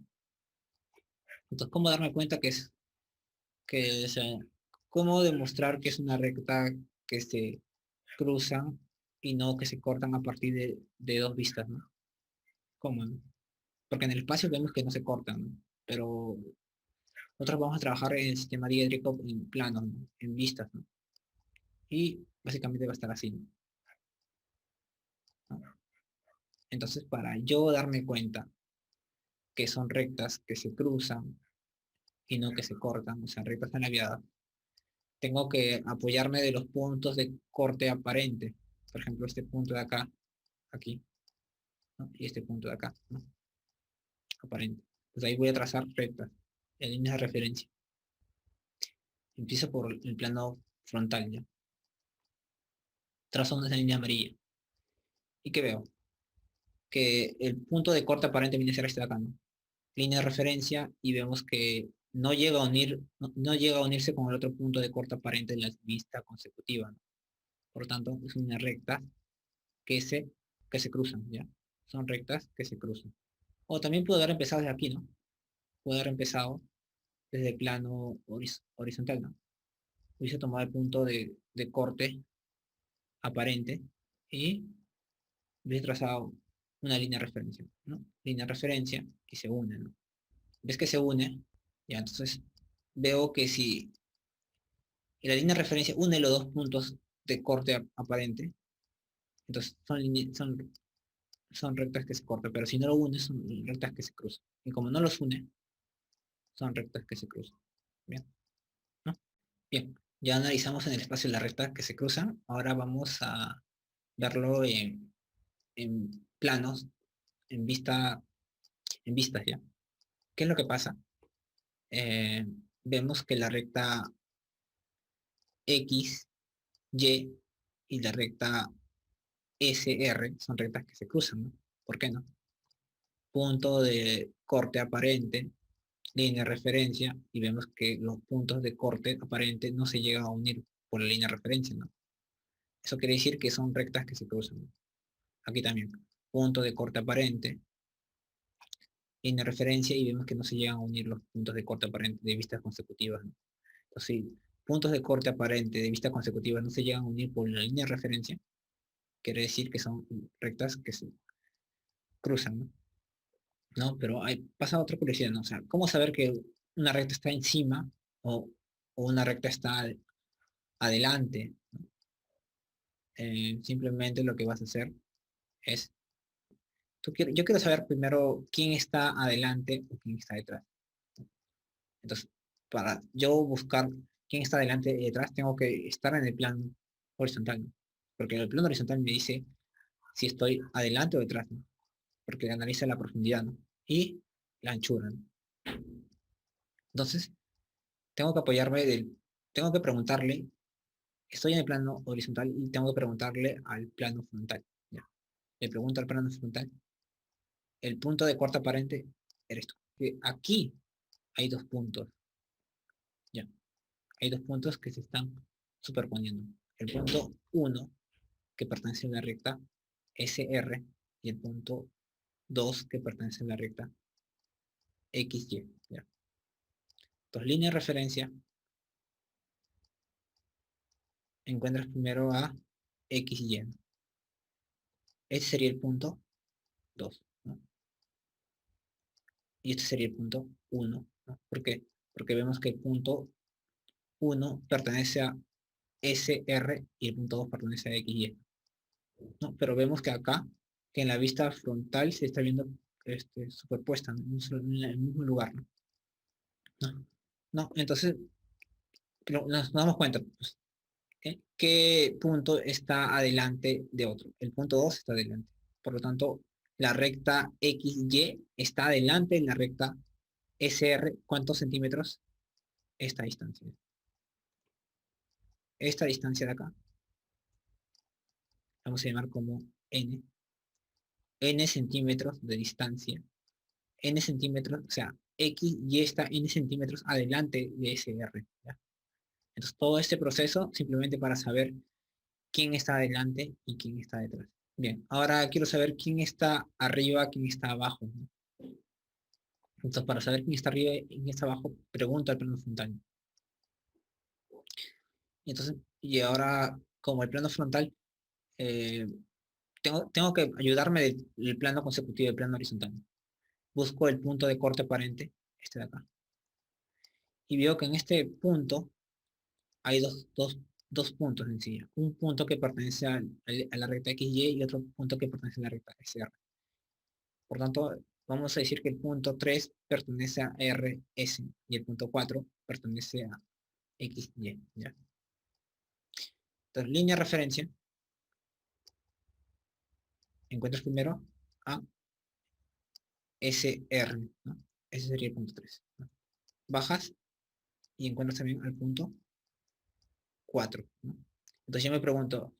Entonces, ¿cómo darme cuenta o sea, cómo demostrar que es una recta que se cruzan y no que se cortan a partir de dos vistas, ¿no? ¿Cómo, no? Porque en el espacio vemos que no se cortan, ¿no? Pero nosotros vamos a trabajar en el sistema diédrico en planos, ¿no? En vistas, ¿no? Y básicamente va a estar así, ¿no? Entonces, para yo darme cuenta que son rectas que se cruzan y no que se cortan, o sea, rectas alabiadas, tengo que apoyarme de los puntos de corte aparente. Por ejemplo, este punto de acá, aquí, ¿no? Y este punto de acá, ¿no? Aparente. Pues ahí voy a trazar rectas, en líneas de referencia. Empiezo por el plano frontal, ¿ya? Trazo una línea amarilla. ¿Y qué veo? Que el punto de corte aparente viene a ser este de acá, ¿no? Línea de referencia y vemos que no llega a no llega a unirse con el otro punto de corte aparente en la vista consecutiva, ¿no? Por lo tanto, es una recta que se, que se cruzan, ¿ya? Son rectas que se cruzan. O también puedo haber empezado desde aquí, ¿no? Puedo haber empezado desde el plano horizontal, ¿no? Hubiese tomado el punto de corte aparente y hubiese trazado una línea de referencia, ¿no? Línea de referencia y se une, ¿no? ¿Ves que se une? Ya, entonces veo que si la línea de referencia une los dos puntos de corte aparente, entonces son rectas que se cortan, pero si no lo une, son rectas que se cruzan. Y como no los une, son rectas que se cruzan. Bien, ¿no? Bien, ya analizamos en el espacio las rectas que se cruzan. Ahora vamos a verlo en planos, en vistas ya. ¿Qué es lo que pasa? Eh, Vemos que la recta X, Y y la recta SR son rectas que se cruzan, ¿no? ¿Por qué no? Punto de corte aparente, línea de referencia, y vemos que los puntos de corte aparente no se llegan a unir por la línea de referencia, ¿no? Eso quiere decir que son rectas que se cruzan, ¿no? Aquí también, punto de corte aparente, línea de referencia y vemos que no se llegan a unir los puntos de corte aparente de vistas consecutivas, ¿no? Entonces, si puntos de corte aparente de vistas consecutivas no se llegan a unir por la línea de referencia, quiere decir que son rectas que se cruzan, ¿no? ¿No? Pero hay, pasa otra curiosidad, ¿no? O sea, ¿cómo saber que una recta está encima o una recta está adelante? Simplemente lo que vas a hacer es, yo quiero saber primero quién está adelante o quién está detrás. Entonces, para yo buscar quién está adelante y detrás, tengo que estar en el plano horizontal, ¿no? Porque el plano horizontal me dice si estoy adelante o detrás, ¿no? Porque analiza la profundidad, ¿no? Y la anchura, ¿no? Entonces, tengo que apoyarme tengo que preguntarle, estoy en el plano horizontal y tengo que preguntarle al plano frontal, ¿ya? Le pregunto al plano frontal, el punto de corte aparente eres tú. Que aquí hay dos puntos, ¿ya? Hay dos puntos que se están superponiendo. El punto 1 que pertenece a la recta SR y el punto 2 que pertenece a la recta XY, ¿ya? Entonces, línea de referencia, encuentras primero a XY, ¿no? Ese sería el punto 2, ¿no? Y este sería el punto 1, ¿no? ¿Por qué? Porque vemos que el punto 1 pertenece a SR y el punto 2 pertenece a XY, ¿no? Pero vemos que acá, que en la vista frontal se está viendo superpuesta, ¿no? En el mismo lugar, ¿no? ¿No? ¿No? Entonces, nos damos cuenta, pues, ¿qué punto está adelante de otro? El punto 2 está adelante. Por lo tanto, la recta XY está adelante en la recta SR. ¿Cuántos centímetros? Esta distancia. Esta distancia de acá, vamos a llamar como N. N centímetros de distancia. N centímetros, o sea, X y está N centímetros adelante de SR, ¿ya? Entonces, todo este proceso simplemente para saber quién está adelante y quién está detrás. Bien, ahora quiero saber quién está arriba, quién está abajo, ¿no? Entonces, para saber quién está arriba y quién está abajo, pregunto al plano frontal. Y entonces, y ahora, como el plano frontal, eh, tengo que ayudarme del plano consecutivo, del plano horizontal. Busco el punto de corte aparente, este de acá. Y veo que en este punto hay dos puntos en sí. Un punto que pertenece a la recta XY y otro punto que pertenece a la recta SR. Por tanto, vamos a decir que el punto 3 pertenece a RS y el punto 4 pertenece a XY, ¿ya? Entonces, línea de referencia, encuentras primero a SR, ¿no? Ese sería el punto 3, ¿no? Bajas y encuentras también al punto 4, ¿no? Entonces yo me pregunto,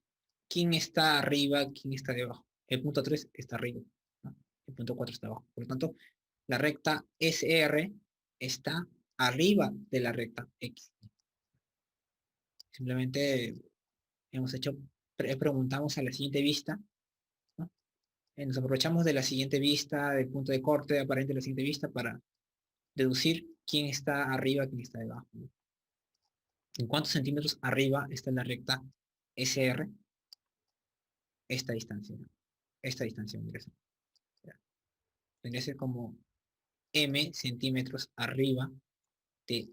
¿quién está arriba, quién está debajo? El punto 3 está arriba, ¿no? El punto 4 está abajo. Por lo tanto, la recta SR está arriba de la recta X. Simplemente hemos hecho, preguntamos a la siguiente vista, ¿no? Nos aprovechamos de la siguiente vista, del punto de corte aparente de la siguiente vista para deducir quién está arriba, quién está debajo, ¿no? ¿En cuántos centímetros arriba está la recta SR? Esta distancia, ¿no? Esta distancia vendría a ser como M centímetros arriba de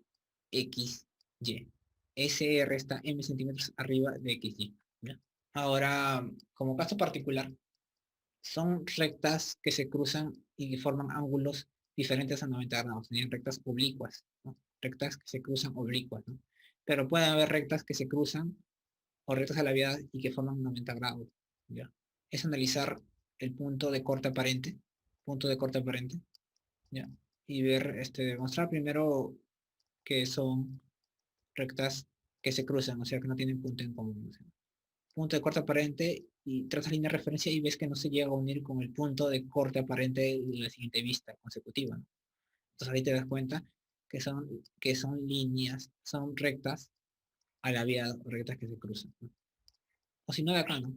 XY. SR está M centímetros arriba de XY, ¿ya? Ahora, como caso particular, son rectas que se cruzan y forman ángulos diferentes a 90 grados, serían rectas oblicuas, ¿no? Rectas que se cruzan oblicuas, ¿no? Pero pueden haber rectas que se cruzan o rectas a la vía y que forman 90 grados, ¿ya? Es analizar el punto de corte aparente, ¿ya? Y ver, demostrar primero que son rectas que se cruzan, o sea, que no tienen punto en común, ¿no? Punto de corte aparente y trazas línea de referencia y ves que no se llega a unir con el punto de corte aparente de la siguiente vista consecutiva, ¿no? Entonces ahí te das cuenta que son líneas, son rectas a la vía, rectas que se cruzan, ¿no? O si no, de acá, ¿no?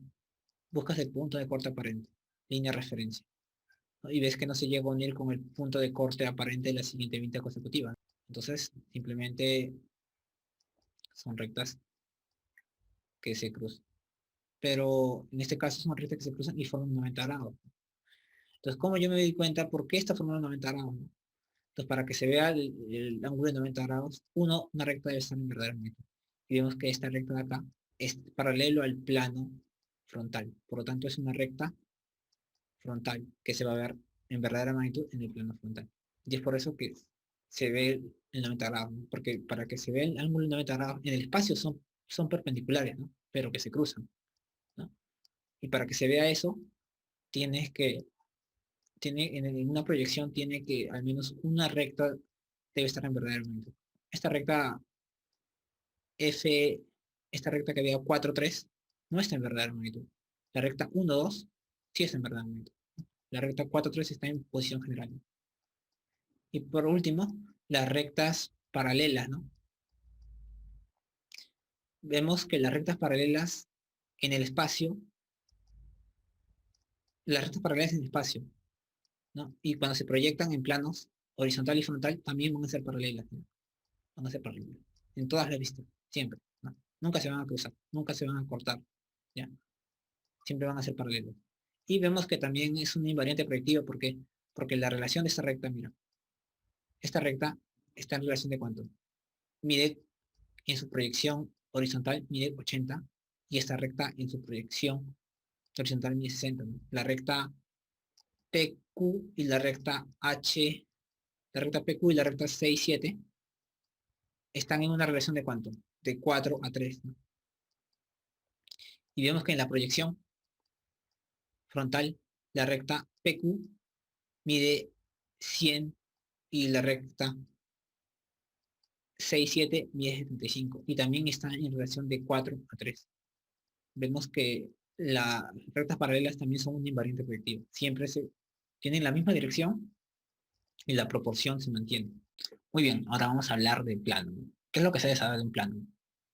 Buscas el punto de corte aparente, línea de referencia. ¿no? Y ves que no se llega a unir con el punto de corte aparente de la siguiente vista consecutiva. Entonces, simplemente son rectas que se cruzan. Pero en este caso son rectas que se cruzan y forman 90 grados. Entonces, ¿cómo yo me doy cuenta por qué está formando 90 grados? ¿No? Entonces, para que se vea el ángulo de 90 grados, una recta debe estar en verdadero magnitud. Y vemos que esta recta de acá es paralelo al plano frontal. Por lo tanto, es una recta frontal que se va a ver en verdadera magnitud en el plano frontal. Y es por eso que se ve el 90 grados, ¿no? Porque para que se vea el ángulo de 90 grados en el espacio son perpendiculares, ¿no? Pero que se cruzan, ¿no? Y para que se vea eso, tienes que, en una proyección tiene que al menos una recta debe estar en verdadero magnitud. Esta recta F, esta recta que había 4 3 no está en verdadera magnitud. La recta 1 2 sí está en verdadera magnitud. La recta 4 3 está en posición general. Y por último, las rectas paralelas, ¿no? Vemos que las rectas paralelas en el espacio, las rectas paralelas en el espacio, ¿no? Y cuando se proyectan en planos horizontal y frontal, también van a ser paralelas, ¿no? Van a ser paralelas. En todas las vistas, siempre, ¿no? Nunca se van a cruzar, nunca se van a cortar, ¿ya? Siempre van a ser paralelas. Y vemos que también es una invariante proyectiva, porque la relación de esta recta, mira, esta recta está en relación de cuánto. Mide en su proyección horizontal mide 80 y esta recta en su proyección horizontal mide 60, ¿no? La recta PQ y la recta H, la recta PQ y la recta 6 7 están en una relación de cuánto? De 4 a 3, ¿no? Y vemos que en la proyección frontal, la recta PQ mide 100 y la recta 6 7 mide 75 y también están en relación de 4 a 3. Vemos que las rectas paralelas también son un invariante proyectivo. Siempre tienen la misma dirección y la proporción se mantiene. Muy bien, ahora vamos a hablar del plano, ¿no? ¿Qué es lo que se debe saber de un plano?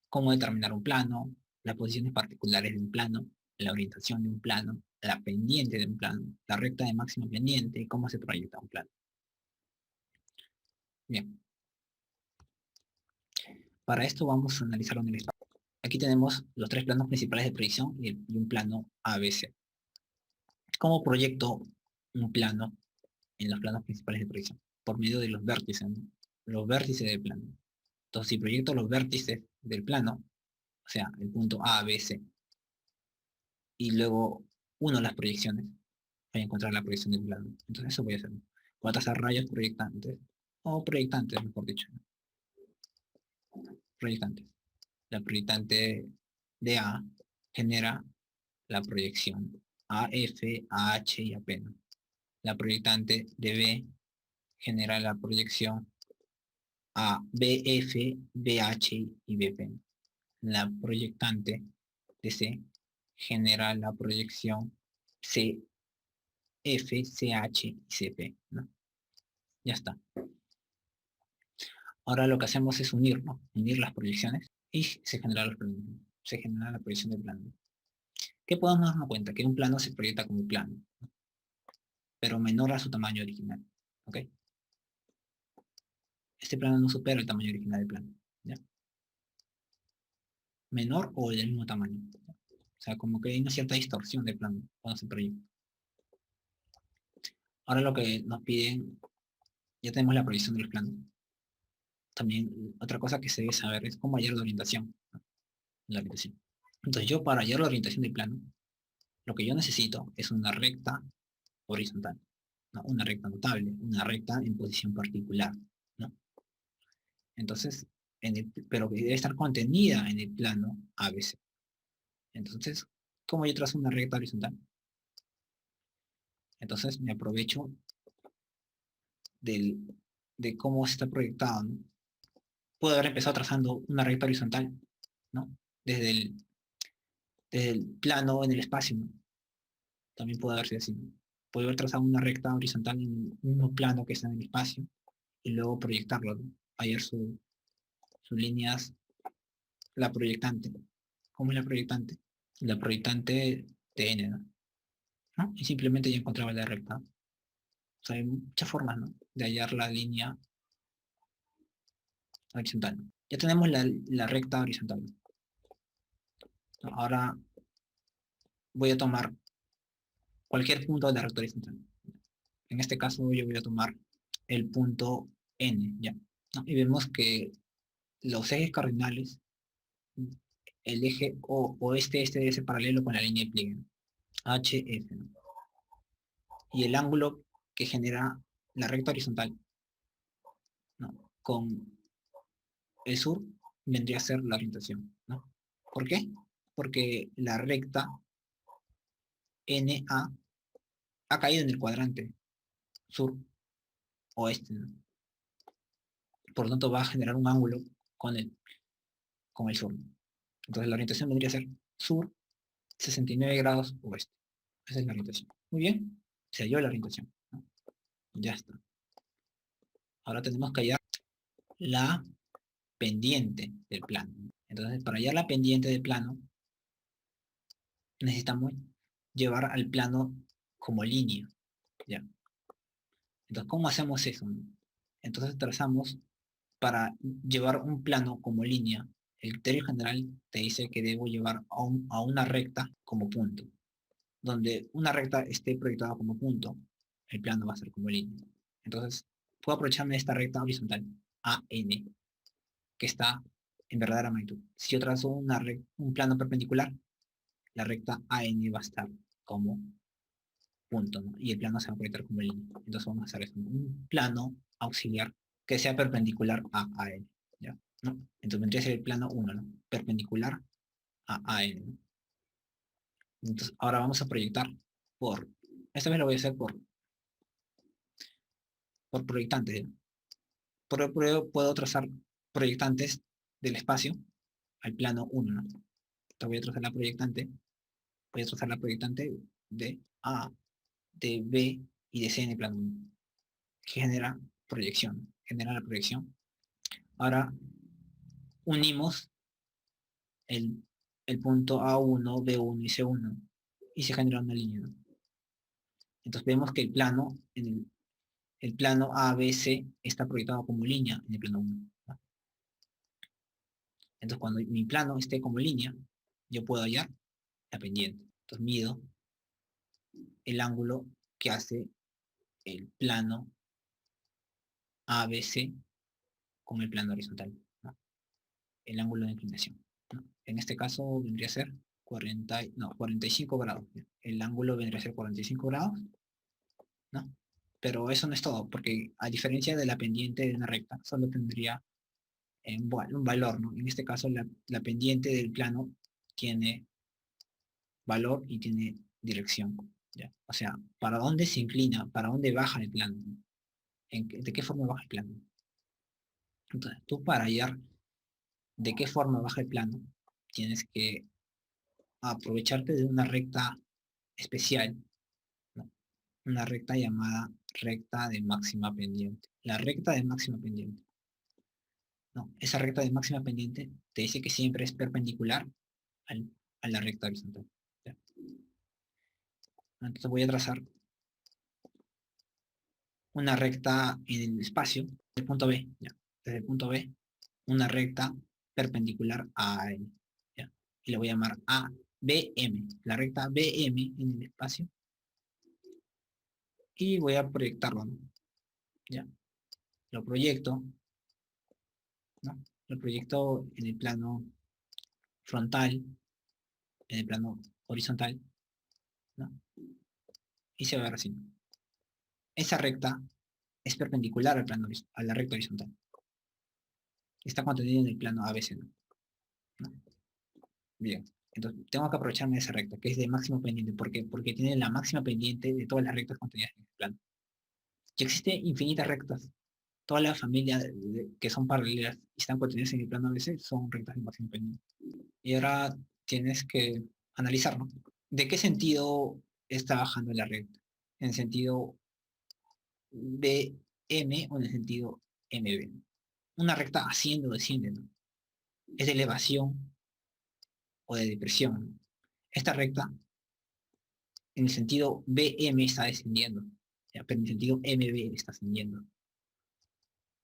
Cómo determinar un plano, las posiciones particulares de un plano, la orientación de un plano, la pendiente de un plano, la recta de máxima pendiente y cómo se proyecta un plano. Bien, para esto vamos a analizar un espacio. Aquí tenemos los tres planos principales de proyección y un plano ABC. ¿Cómo proyecto un plano en los planos principales de proyección? Por medio de los vértices, ¿no? Los vértices del plano. Entonces, si proyecto los vértices del plano, o sea, el punto A, B, C, y luego uno las proyecciones, voy a encontrar la proyección del plano. Entonces, eso voy a hacer. Voy a trazar rayos proyectantes, o proyectantes, mejor dicho, ¿no? Proyectantes. La proyectante de A genera la proyección AF, AH y AP, ¿no? La proyectante de B genera la proyección a BF, BH y BP. La proyectante de C genera la proyección CF, CH y CP, ¿no? Ya está. Ahora lo que hacemos es unir, ¿no? Unir las proyecciones y se genera la proyección del plano. ¿Qué podemos darnos cuenta? Que un plano se proyecta como un plano, ¿no? Pero menor a su tamaño original, ¿ok? Este plano no supera el tamaño original del plano, ¿ya? Menor o del mismo tamaño. O sea, como que hay una cierta distorsión del plano cuando se proyecta. Ahora lo que nos piden, ya tenemos la proyección de los planos. También otra cosa que se debe saber es cómo hallar la orientación, ¿no? La orientación. Entonces yo para hallar la orientación del plano, lo que yo necesito es una recta horizontal, ¿no? Una recta notable, una recta en posición particular, ¿no? Entonces, pero que debe estar contenida en el plano ABC. Entonces, ¿cómo yo trazo una recta horizontal? Entonces me aprovecho del, de cómo se está proyectado, ¿no? Puedo haber empezado trazando una recta horizontal, ¿no? Desde el plano en el espacio, ¿no? También puede haber sido así, ¿no? Puedo haber trazado una recta horizontal en un mismo plano que está en el espacio y luego proyectarlo, ¿no? Hallar sus líneas, la proyectante. ¿Cómo es la proyectante? La proyectante TN, ¿no? ¿No? Y simplemente ya encontraba la recta. hay muchas formas, ¿no?, de hallar la línea horizontal. Ya tenemos la recta horizontal. Ahora voy a tomar cualquier punto de la recta horizontal. En este caso yo voy a tomar el punto N, ¿ya? ¿No? Y vemos que los ejes cardinales, el eje oeste-este debe ser paralelo con la línea de pliegue, ¿no?, HF, ¿no? Y el ángulo que genera la recta horizontal, ¿no?, con el sur vendría a ser la orientación, ¿no? ¿Por qué? Porque la recta NA ha caído en el cuadrante sur-oeste, ¿no? Por lo tanto va a generar un ángulo con el sur. Entonces la orientación vendría a ser sur 69 grados oeste. Esa es la orientación. Muy bien, se halló la orientación, ¿no? Ya está. Ahora tenemos que hallar la pendiente del plano. Entonces, para hallar la pendiente del plano, necesitamos llevar al plano como línea, ¿ya? Entonces, ¿cómo hacemos eso? Entonces trazamos, para llevar un plano como línea, el criterio general te dice que debo llevar a una recta como punto. Donde una recta esté proyectada como punto, el plano va a ser como línea. Entonces, puedo aprovecharme de esta recta horizontal, AN, que está en verdadera magnitud. Si yo trazo un plano perpendicular, la recta AN va a estar como punto, ¿no?, y el plano se va a proyectar como línea. Entonces vamos a hacer eso, un plano auxiliar que sea perpendicular a AN, ¿ya? ¿No? Entonces vendría a ser el plano 1, ¿no?, perpendicular a AN, ¿no? Entonces ahora vamos a proyectar esta vez lo voy a hacer por proyectantes, ¿no? Puedo trazar proyectantes del espacio al plano 1, ¿no? Entonces voy a trazar la proyectante de A, de B y de C en el plano 1, que genera la proyección. Ahora unimos el punto A1, B1 y C1 y se genera una línea, ¿no? Entonces vemos que el plano ABC está proyectado como línea en el plano 1, ¿no? Entonces cuando mi plano esté como línea, yo puedo hallar la pendiente. Entonces mido el ángulo que hace el plano ABC con el plano horizontal, ¿no?, el ángulo de inclinación, ¿no? En este caso vendría a ser 45 grados. El ángulo vendría a ser 45 grados, ¿no? Pero eso no es todo, porque a diferencia de la pendiente de una recta, solo tendría un valor, ¿no? En este caso la pendiente del plano tiene valor y tiene dirección, ¿ya? O sea, ¿para dónde se inclina? ¿Para dónde baja el plano? ¿De qué forma baja el plano? Entonces, tú, para hallar de qué forma baja el plano, tienes que aprovecharte de una recta especial, ¿no?, una recta llamada recta de máxima pendiente. La recta de máxima pendiente, ¿no? Esa recta de máxima pendiente te dice que siempre es perpendicular a la recta horizontal, ¿ya? Entonces voy a trazar una recta en el espacio del punto B, ¿ya? Desde el punto B, una recta perpendicular a él, ¿ya? Y le voy a llamar ABM, la recta BM en el espacio, y voy a proyectarlo, ¿no? ¿Ya? Lo proyecto, ¿no? Lo proyecto en el plano frontal, en el plano horizontal, ¿no? Y se va a ver así. Esa recta es perpendicular a la recta horizontal. Está contenido en el plano ABC, ¿no? ¿No? Bien. Entonces, tengo que aprovecharme de esa recta, que es de máximo pendiente. ¿Por qué? Porque tiene la máxima pendiente de todas las rectas contenidas en el plano. Y existen infinitas rectas. Toda la familia que son paralelas y están contenidas en el plano ABC son rectas de máximo pendiente. Y ahora tienes que analizar, ¿no? ¿De qué sentido está bajando la recta? ¿En sentido BM o en el sentido MB? Una recta asciende o desciende, ¿no? Es de elevación o de depresión, ¿no? Esta recta, en el sentido BM, está descendiendo. ¿ya? Pero en el sentido MB está ascendiendo.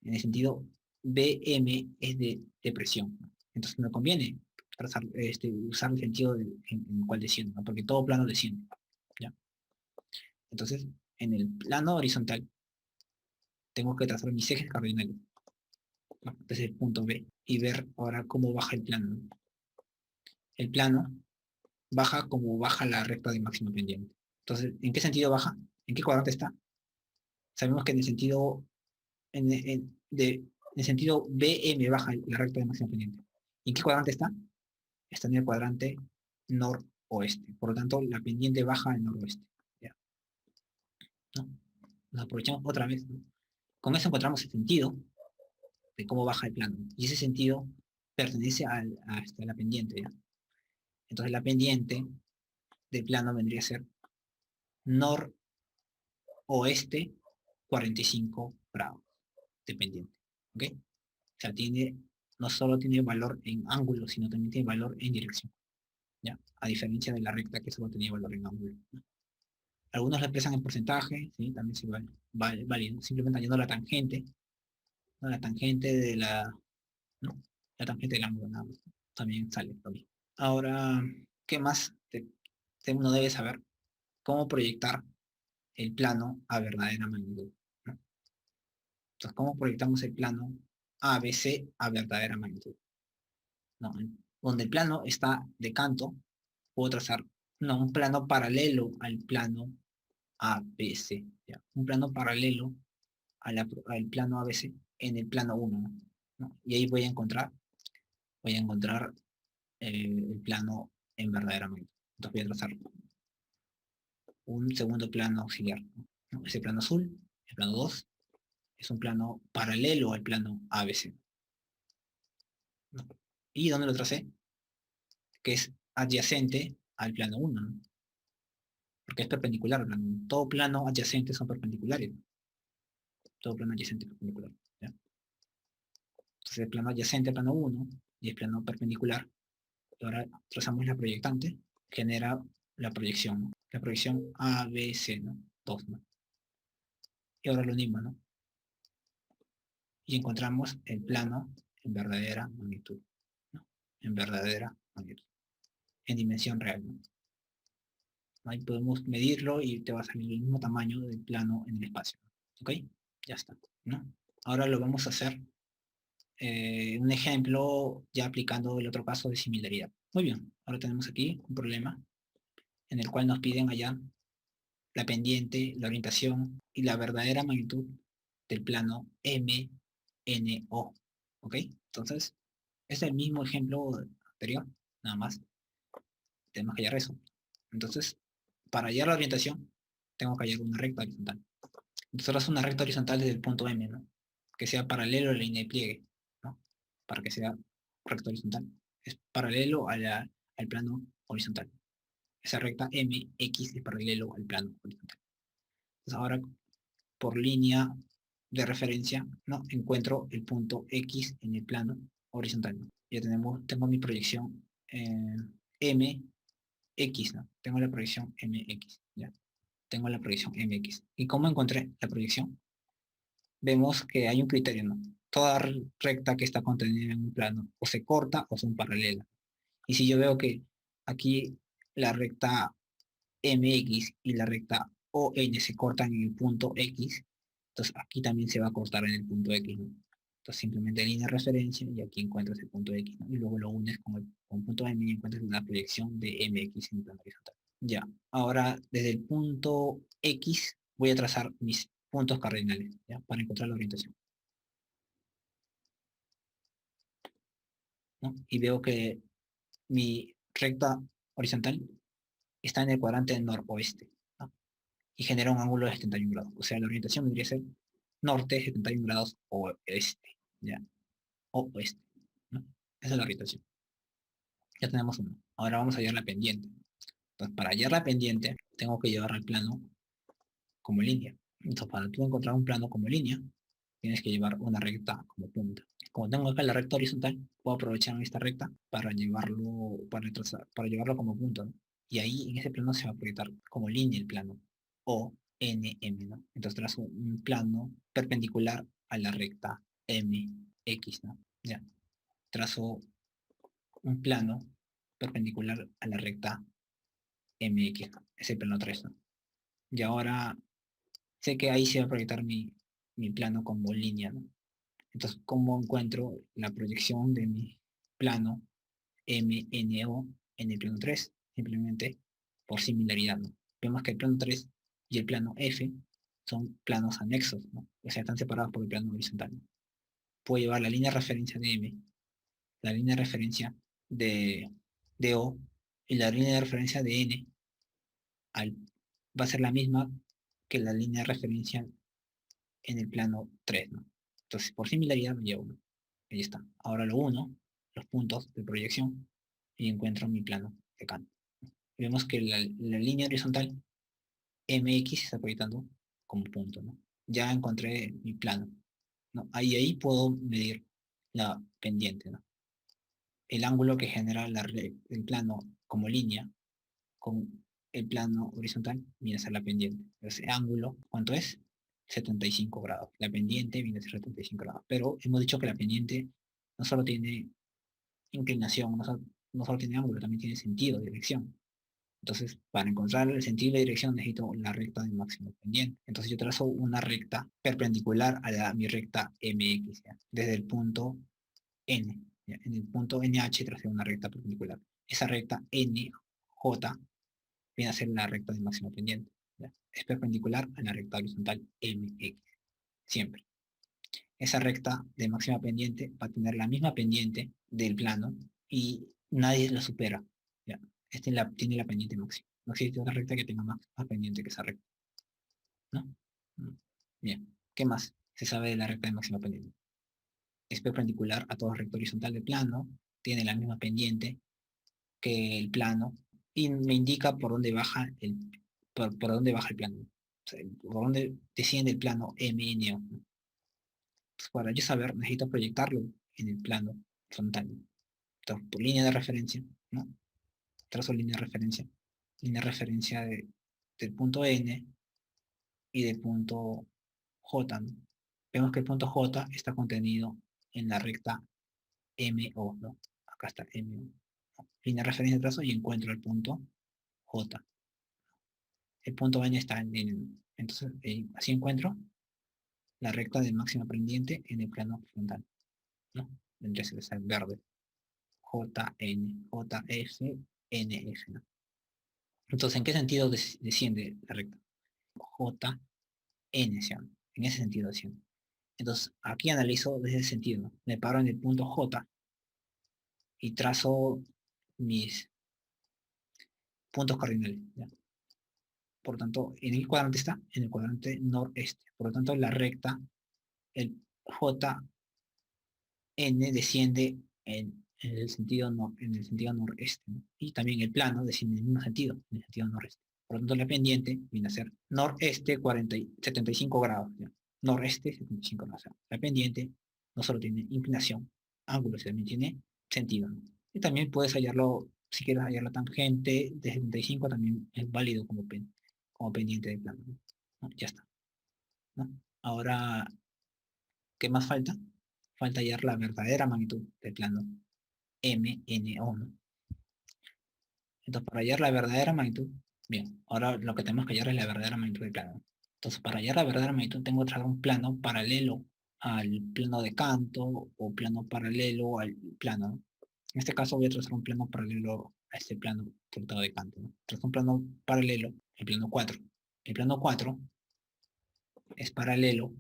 En el sentido BM es de presión, ¿no? Entonces no conviene usar el sentido en el cual desciende, ¿no? Porque todo plano desciende, ¿ya? Entonces, en el plano horizontal, tengo que trazar mis ejes cardinales, ¿no? Desde el punto B y ver ahora cómo baja el plano, ¿no? El plano baja como baja la recta de máxima pendiente. Entonces, ¿en qué sentido baja? ¿En qué cuadrante está? Sabemos que en el sentido, en el sentido BM baja la recta de máxima pendiente. ¿Y en qué cuadrante está? Está en el cuadrante noroeste. Por lo tanto, la pendiente baja al noroeste. ¿Ya? ¿No? Nos aprovechamos otra vez, ¿no? Con eso encontramos el sentido de cómo baja el plano. Y ese sentido pertenece a la pendiente, ¿ya? Entonces la pendiente del plano vendría a ser noroeste 45 grados de pendiente. ¿Ok? O sea, no solo tiene valor en ángulo, sino también tiene valor en dirección. ¿Ya? A diferencia de la recta que solo tenía valor en ángulo, ¿no? Algunos la expresan en porcentaje, ¿sí? También se vale, simplemente añadiendo la tangente, ¿no? La tangente de ¿no? La tangente del ángulo, nada más. También sale lo mismo. Ahora, ¿qué más uno debe saber? Cómo proyectar el plano a verdadera magnitud, ¿no? Entonces, ¿cómo proyectamos el plano ABC a verdadera magnitud? ¿No? Donde el plano está de canto, puedo trazar un plano paralelo al plano ABC, ¿ya? Un plano paralelo al plano ABC en el plano 1, ¿no? Y ahí voy a encontrar el plano en verdadera magnitud. Entonces voy a trazar un segundo plano auxiliar, ¿no? Ese plano azul, el plano 2, es un plano paralelo al plano ABC, ¿no? ¿Y dónde lo tracé? Que es adyacente al plano 1, ¿no? Porque es perpendicular al plano 1. Todo plano adyacente son perpendiculares, ¿no? Todo plano adyacente es perpendicular, ¿ya? Entonces el plano adyacente al plano 1 y el plano perpendicular. Y ahora trazamos la proyectante, genera la proyección, ¿no? La proyección ABC, ¿no? 2, ¿no? Y ahora lo unimos, ¿no? Y encontramos el plano en verdadera magnitud, ¿no? En verdadera magnitud, en dimensión real, ¿no? Ahí podemos medirlo y te va a salir el mismo tamaño del plano en el espacio, ¿ok? Ya está, ¿no? Ahora lo vamos a hacer un ejemplo ya aplicando el otro caso de similaridad. Muy bien, ahora tenemos aquí un problema en el cual nos piden hallar la pendiente, la orientación y la verdadera magnitud del plano MNO. ¿Ok? Entonces, es el mismo ejemplo anterior, nada más. Tenemos que hallar eso. Entonces, para hallar la orientación, tengo que hallar una recta horizontal. Entonces, haz una recta horizontal desde el punto M, ¿no? Que sea paralelo a la línea de pliegue, ¿no? Para que sea recta horizontal. Es paralelo al plano horizontal. Esa recta MX es paralelo al plano horizontal. Entonces, ahora por línea de referencia, ¿no? Encuentro el punto X en el plano horizontal, ¿no? Ya tengo mi proyección MX, ¿no? Tengo la proyección MX, ¿ya? Tengo la proyección MX. ¿Y cómo encontré la proyección? Vemos que hay un criterio, ¿no? Toda recta que está contenida en un plano o se corta o son paralelas. Y si yo veo que aquí la recta MX y la recta ON se cortan en el punto X, entonces aquí también se va a cortar en el punto X, ¿no? Entonces simplemente línea de referencia y aquí encuentras el punto X, ¿no? Y luego lo unes con el punto M y encuentras una proyección de MX en el plano horizontal. Ya, ahora desde el punto X voy a trazar mis puntos cardinales, ¿ya? Para encontrar la orientación, ¿no? Y veo que mi recta horizontal está en el cuadrante noroeste, ¿no? Y genera un ángulo de 71 grados. O sea, la orientación vendría a ser norte, 71 grados, oeste, ¿ya? O oeste, ¿no? Esa es la orientación. Ya tenemos uno. Ahora vamos a hallar la pendiente. Entonces, para hallar la pendiente, tengo que llevar al plano como línea. Entonces, para tú encontrar un plano como línea, tienes que llevar una recta como punta. Como tengo acá la recta horizontal, puedo aprovechar esta recta para llevarlo como punto, ¿no? Y ahí en ese plano se va a proyectar como línea el plano. O NM, ¿no? Entonces trazo un plano perpendicular a la recta MX, ¿no? Ya, trazo un plano perpendicular a la recta MX, ¿no? Es el plano 3, ¿no? Y ahora sé que ahí se va a proyectar mi plano como línea, ¿no? Entonces, ¿cómo encuentro la proyección de mi plano MNO en el plano 3? Simplemente por similaridad, ¿no? Vemos que el plano 3 y el plano F son planos anexos, ¿no? O sea, están separados por el plano horizontal, ¿no? Puedo llevar la línea de referencia de M, la línea de referencia de, de O y la línea de referencia de N al, va a ser la misma que la línea de referencia en el plano 3, ¿no? Entonces, por similaridad, lo llevo, ¿no? Ahí está. Ahora lo uno, los puntos de proyección, y encuentro mi plano de Kant. Vemos que la línea horizontal MX se está proyectando como punto, ¿no? Ya encontré mi plano, ¿no? Ahí puedo medir la pendiente, ¿no? El ángulo que genera el plano como línea con el plano horizontal viene a ser la pendiente. Ese ángulo, ¿cuánto es? 75 grados. La pendiente viene a ser 75 grados. Pero hemos dicho que la pendiente no solo tiene inclinación, no solo tiene ángulo, también tiene sentido, dirección. Entonces, para encontrar el sentido y la dirección necesito la recta de máximo pendiente. Entonces yo trazo una recta perpendicular a mi recta MX, ¿ya? Desde el punto N. ¿Ya? En el punto NH tracé una recta perpendicular. Esa recta NJ viene a ser la recta de máximo pendiente, ¿ya? Es perpendicular a la recta horizontal MX, siempre. Esa recta de máxima pendiente va a tener la misma pendiente del plano y nadie la supera, ¿ya? Tiene la pendiente máxima. No existe otra recta que tenga más pendiente que esa recta, ¿no? Mm. Bien, ¿qué más se sabe de la recta de máxima pendiente? Es perpendicular a toda recta horizontal del plano, tiene la misma pendiente que el plano y me indica por dónde baja por dónde baja el plano. O sea, por dónde desciende el plano MNO. Pues para yo saber, necesito proyectarlo en el plano frontal. Entonces, por línea de referencia, ¿no? Trazo línea de referencia del punto N y del punto J, ¿no? Vemos que el punto J está contenido en la recta MO, ¿no? Acá está MO. Línea de referencia trazo y encuentro el punto J. El punto N está entonces, así encuentro la recta de máxima pendiente en el plano frontal, ¿no? Vendría a ser verde. JN, JF, NF, ¿no? Entonces, ¿en qué sentido desciende la recta? JN, ¿sí? En ese sentido desciende. Entonces, aquí analizo desde ese sentido, ¿no? Me paro en el punto J y trazo mis puntos cardinales, ¿ya? Por tanto, ¿en el cuadrante está? En el cuadrante noreste. Por lo tanto, la recta, el JN desciende en el sentido noreste, ¿no? Y también el plano desciende en el mismo sentido, en el sentido noreste. Por lo tanto, la pendiente viene a ser noreste 75 grados, ¿ya? Noreste 75 grados. O sea, la pendiente no solo tiene inclinación, ángulo, sino también tiene sentido, ¿no? Y también puedes hallarlo, si quieres hallar la tangente de 75 también es válido como pendiente de plano, ¿no? ¿No? Ya está, ¿no? Ahora, ¿qué más falta? Falta hallar la verdadera magnitud del plano MNO, ¿no? Entonces, para hallar la verdadera magnitud, bien, ahora lo que tenemos que hallar es la verdadera magnitud del plano. Entonces, para hallar la verdadera magnitud, tengo que trazar un plano paralelo al plano de canto o plano paralelo al plano, ¿no? En este caso voy a trazar un plano paralelo a este plano tratado de canto, ¿no? Trazo un plano paralelo, el plano 4. El plano 4 es paralelo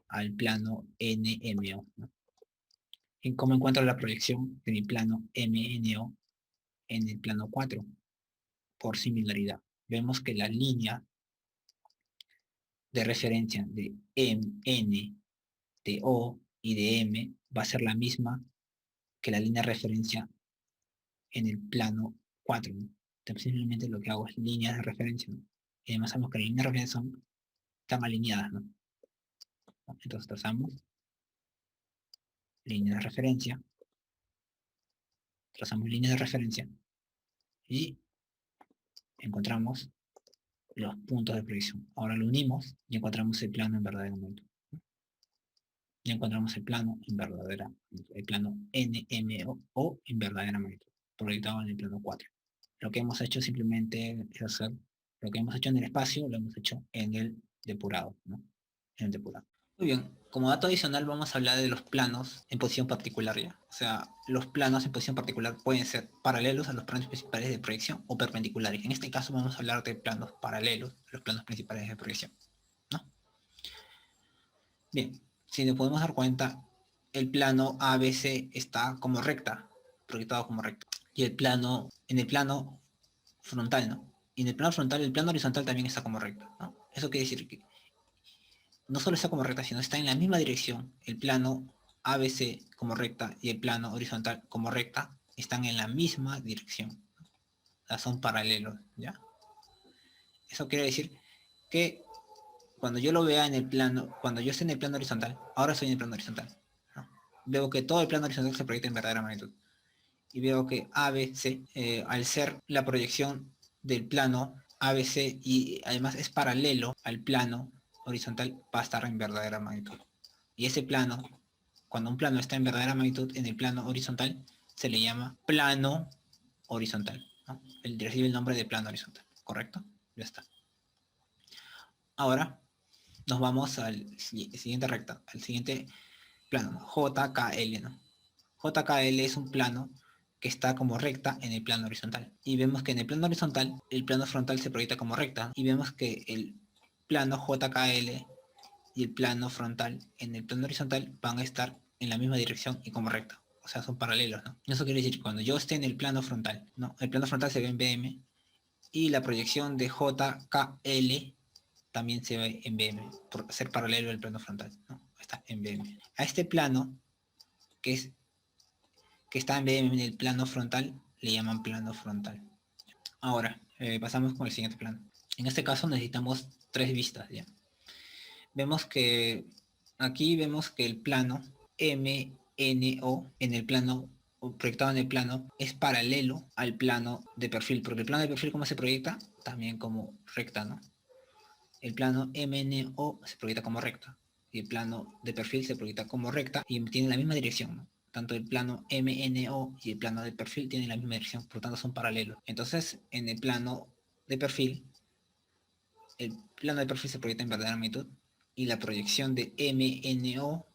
al plano NMO, ¿no? ¿Y cómo encuentro la proyección de mi plano MNO en el plano 4? Por similaridad. Vemos que la línea de referencia de N, de O y de M va a ser la misma que la línea de referencia en el plano 4, ¿no? Entonces simplemente lo que hago es líneas de referencia, ¿no? Y además sabemos que las líneas de referencia están alineadas, ¿no? Entonces líneas de referencia, trazamos líneas de referencia y encontramos los puntos de proyección. Ahora lo unimos y encontramos el plano en verdadera magnitud. Ya encontramos el plano en verdadera magnitud, el plano NMO en verdadera magnitud, proyectado en el plano 4. Lo que hemos hecho simplemente es hacer lo que hemos hecho en el espacio, lo hemos hecho en el depurado, ¿no? En el depurado. Muy bien, como dato adicional vamos a hablar de los planos en posición particular ya. O sea, los planos en posición particular pueden ser paralelos a los planos principales de proyección o perpendiculares. En este caso vamos a hablar de planos paralelos a los planos principales de proyección, ¿no? Bien, si nos podemos dar cuenta, el plano ABC está como recta, proyectado como recta. Y en el plano frontal, ¿no? Y en el plano frontal, el plano horizontal también está como recta, ¿no? Eso quiere decir que no solo está como recta, sino está en la misma dirección. El plano ABC como recta y el plano horizontal como recta están en la misma dirección. O sea, son paralelos, ¿ya? Eso quiere decir que cuando yo lo vea en el plano, cuando yo esté en el plano horizontal, ahora estoy en el plano horizontal, ¿no? Veo que todo el plano horizontal se proyecta en verdadera magnitud. Y veo que ABC, al ser la proyección del plano ABC y además es paralelo al plano horizontal, va a estar en verdadera magnitud. Y ese plano, cuando un plano está en verdadera magnitud en el plano horizontal, se le llama plano horizontal, ¿no? Recibe el nombre de plano horizontal, ¿correcto? Ya está. Ahora nos vamos al siguiente recta, al siguiente plano, JKL, ¿no? JKL es un plano que está como recta en el plano horizontal. Y vemos que en el plano horizontal, el plano frontal se proyecta como recta. Y vemos que el plano JKL y el plano frontal en el plano horizontal van a estar en la misma dirección y como recta. O sea, son paralelos, ¿no? Eso quiere decir que cuando yo esté en el plano frontal, ¿no? El plano frontal se ve en BM y la proyección de JKL también se ve en BM, por ser paralelo al plano frontal, ¿no? Está en BM. A este plano, que está en BM en el plano frontal, le llaman plano frontal. Ahora, pasamos con el siguiente plano. En este caso necesitamos tres vistas, ¿ya? Vemos que aquí vemos que el plano MNO en el plano proyectado en el plano es paralelo al plano de perfil, porque el plano de perfil, ¿cómo se proyecta? También como recta, ¿no? El plano MNO se proyecta como recta y el plano de perfil se proyecta como recta y tiene la misma dirección, ¿no? Tanto el plano MNO y el plano de perfil tienen la misma dirección, por lo tanto son paralelos. Entonces, en el plano de perfil, el plano de perfil se proyecta en verdadera magnitud y la proyección de MNO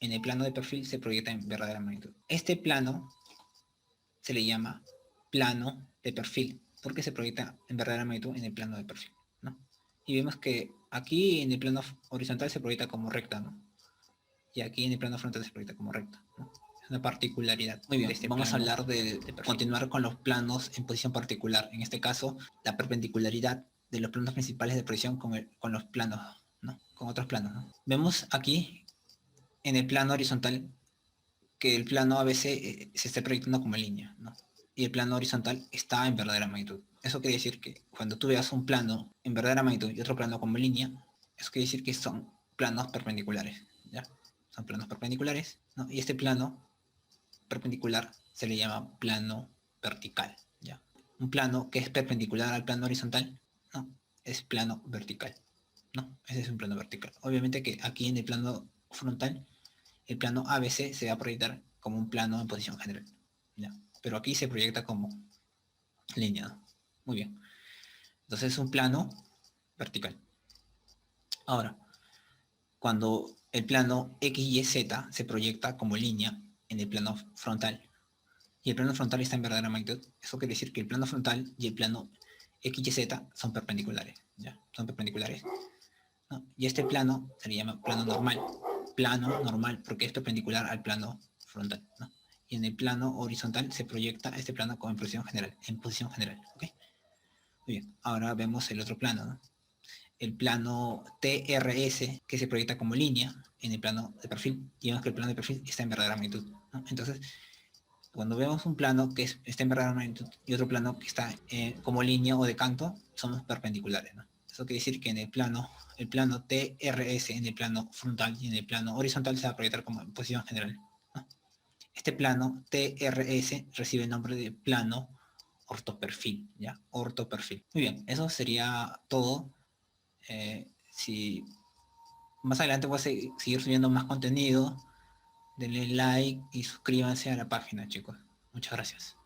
en el plano de perfil se proyecta en verdadera magnitud. Este plano se le llama plano de perfil porque se proyecta en verdadera magnitud en el plano de perfil, ¿no? Y vemos que aquí en el plano horizontal se proyecta como recta, ¿no? Y aquí en el plano frontal se proyecta como recta, ¿no? Es una particularidad. Muy bien, vamos a hablar de continuar con los planos en posición particular. En este caso, la perpendicularidad de los planos principales de proyección con los planos, ¿no? Con otros planos, ¿no? Vemos aquí en el plano horizontal que el plano ABC se está proyectando como línea, ¿no? Y el plano horizontal está en verdadera magnitud. Eso quiere decir que cuando tú veas un plano en verdadera magnitud y otro plano como línea, eso quiere decir que son planos perpendiculares, ¿ya? Son planos perpendiculares, ¿no? Y este plano perpendicular se le llama plano vertical, ¿ya? Un plano que es perpendicular al plano horizontal, ¿no? Es plano vertical, ¿no? Ese es un plano vertical. Obviamente que aquí en el plano frontal el plano ABC se va a proyectar como un plano en posición general, ¿ya? Pero aquí se proyecta como línea, ¿no? Muy bien. Entonces es un plano vertical. Ahora, cuando el plano XYZ se proyecta como línea en el plano frontal y el plano frontal está en verdadera magnitud, eso quiere decir que el plano frontal y el plano XYZ son perpendiculares, ¿ya? Son perpendiculares, ¿no? Y este plano se le llama plano normal porque es perpendicular al plano frontal, ¿no? Y en el plano horizontal se proyecta este plano como en posición general, ¿ok? Muy bien, ahora vemos el otro plano, ¿no? El plano TRS que se proyecta como línea en el plano de perfil, y vemos que el plano de perfil está en verdadera magnitud, ¿no? Entonces, cuando vemos un plano que está en verdadera magnitud y otro plano que está como línea o de canto, somos perpendiculares, ¿no? Eso quiere decir que en el plano TRS, en el plano frontal y en el plano horizontal se va a proyectar como en posición general, ¿no? Este plano TRS recibe el nombre de plano ortoperfil, ¿ya? Ortoperfil. Muy bien, eso sería todo. Si más adelante voy a seguir subiendo más contenido, denle like y suscríbanse a la página, chicos. Muchas gracias.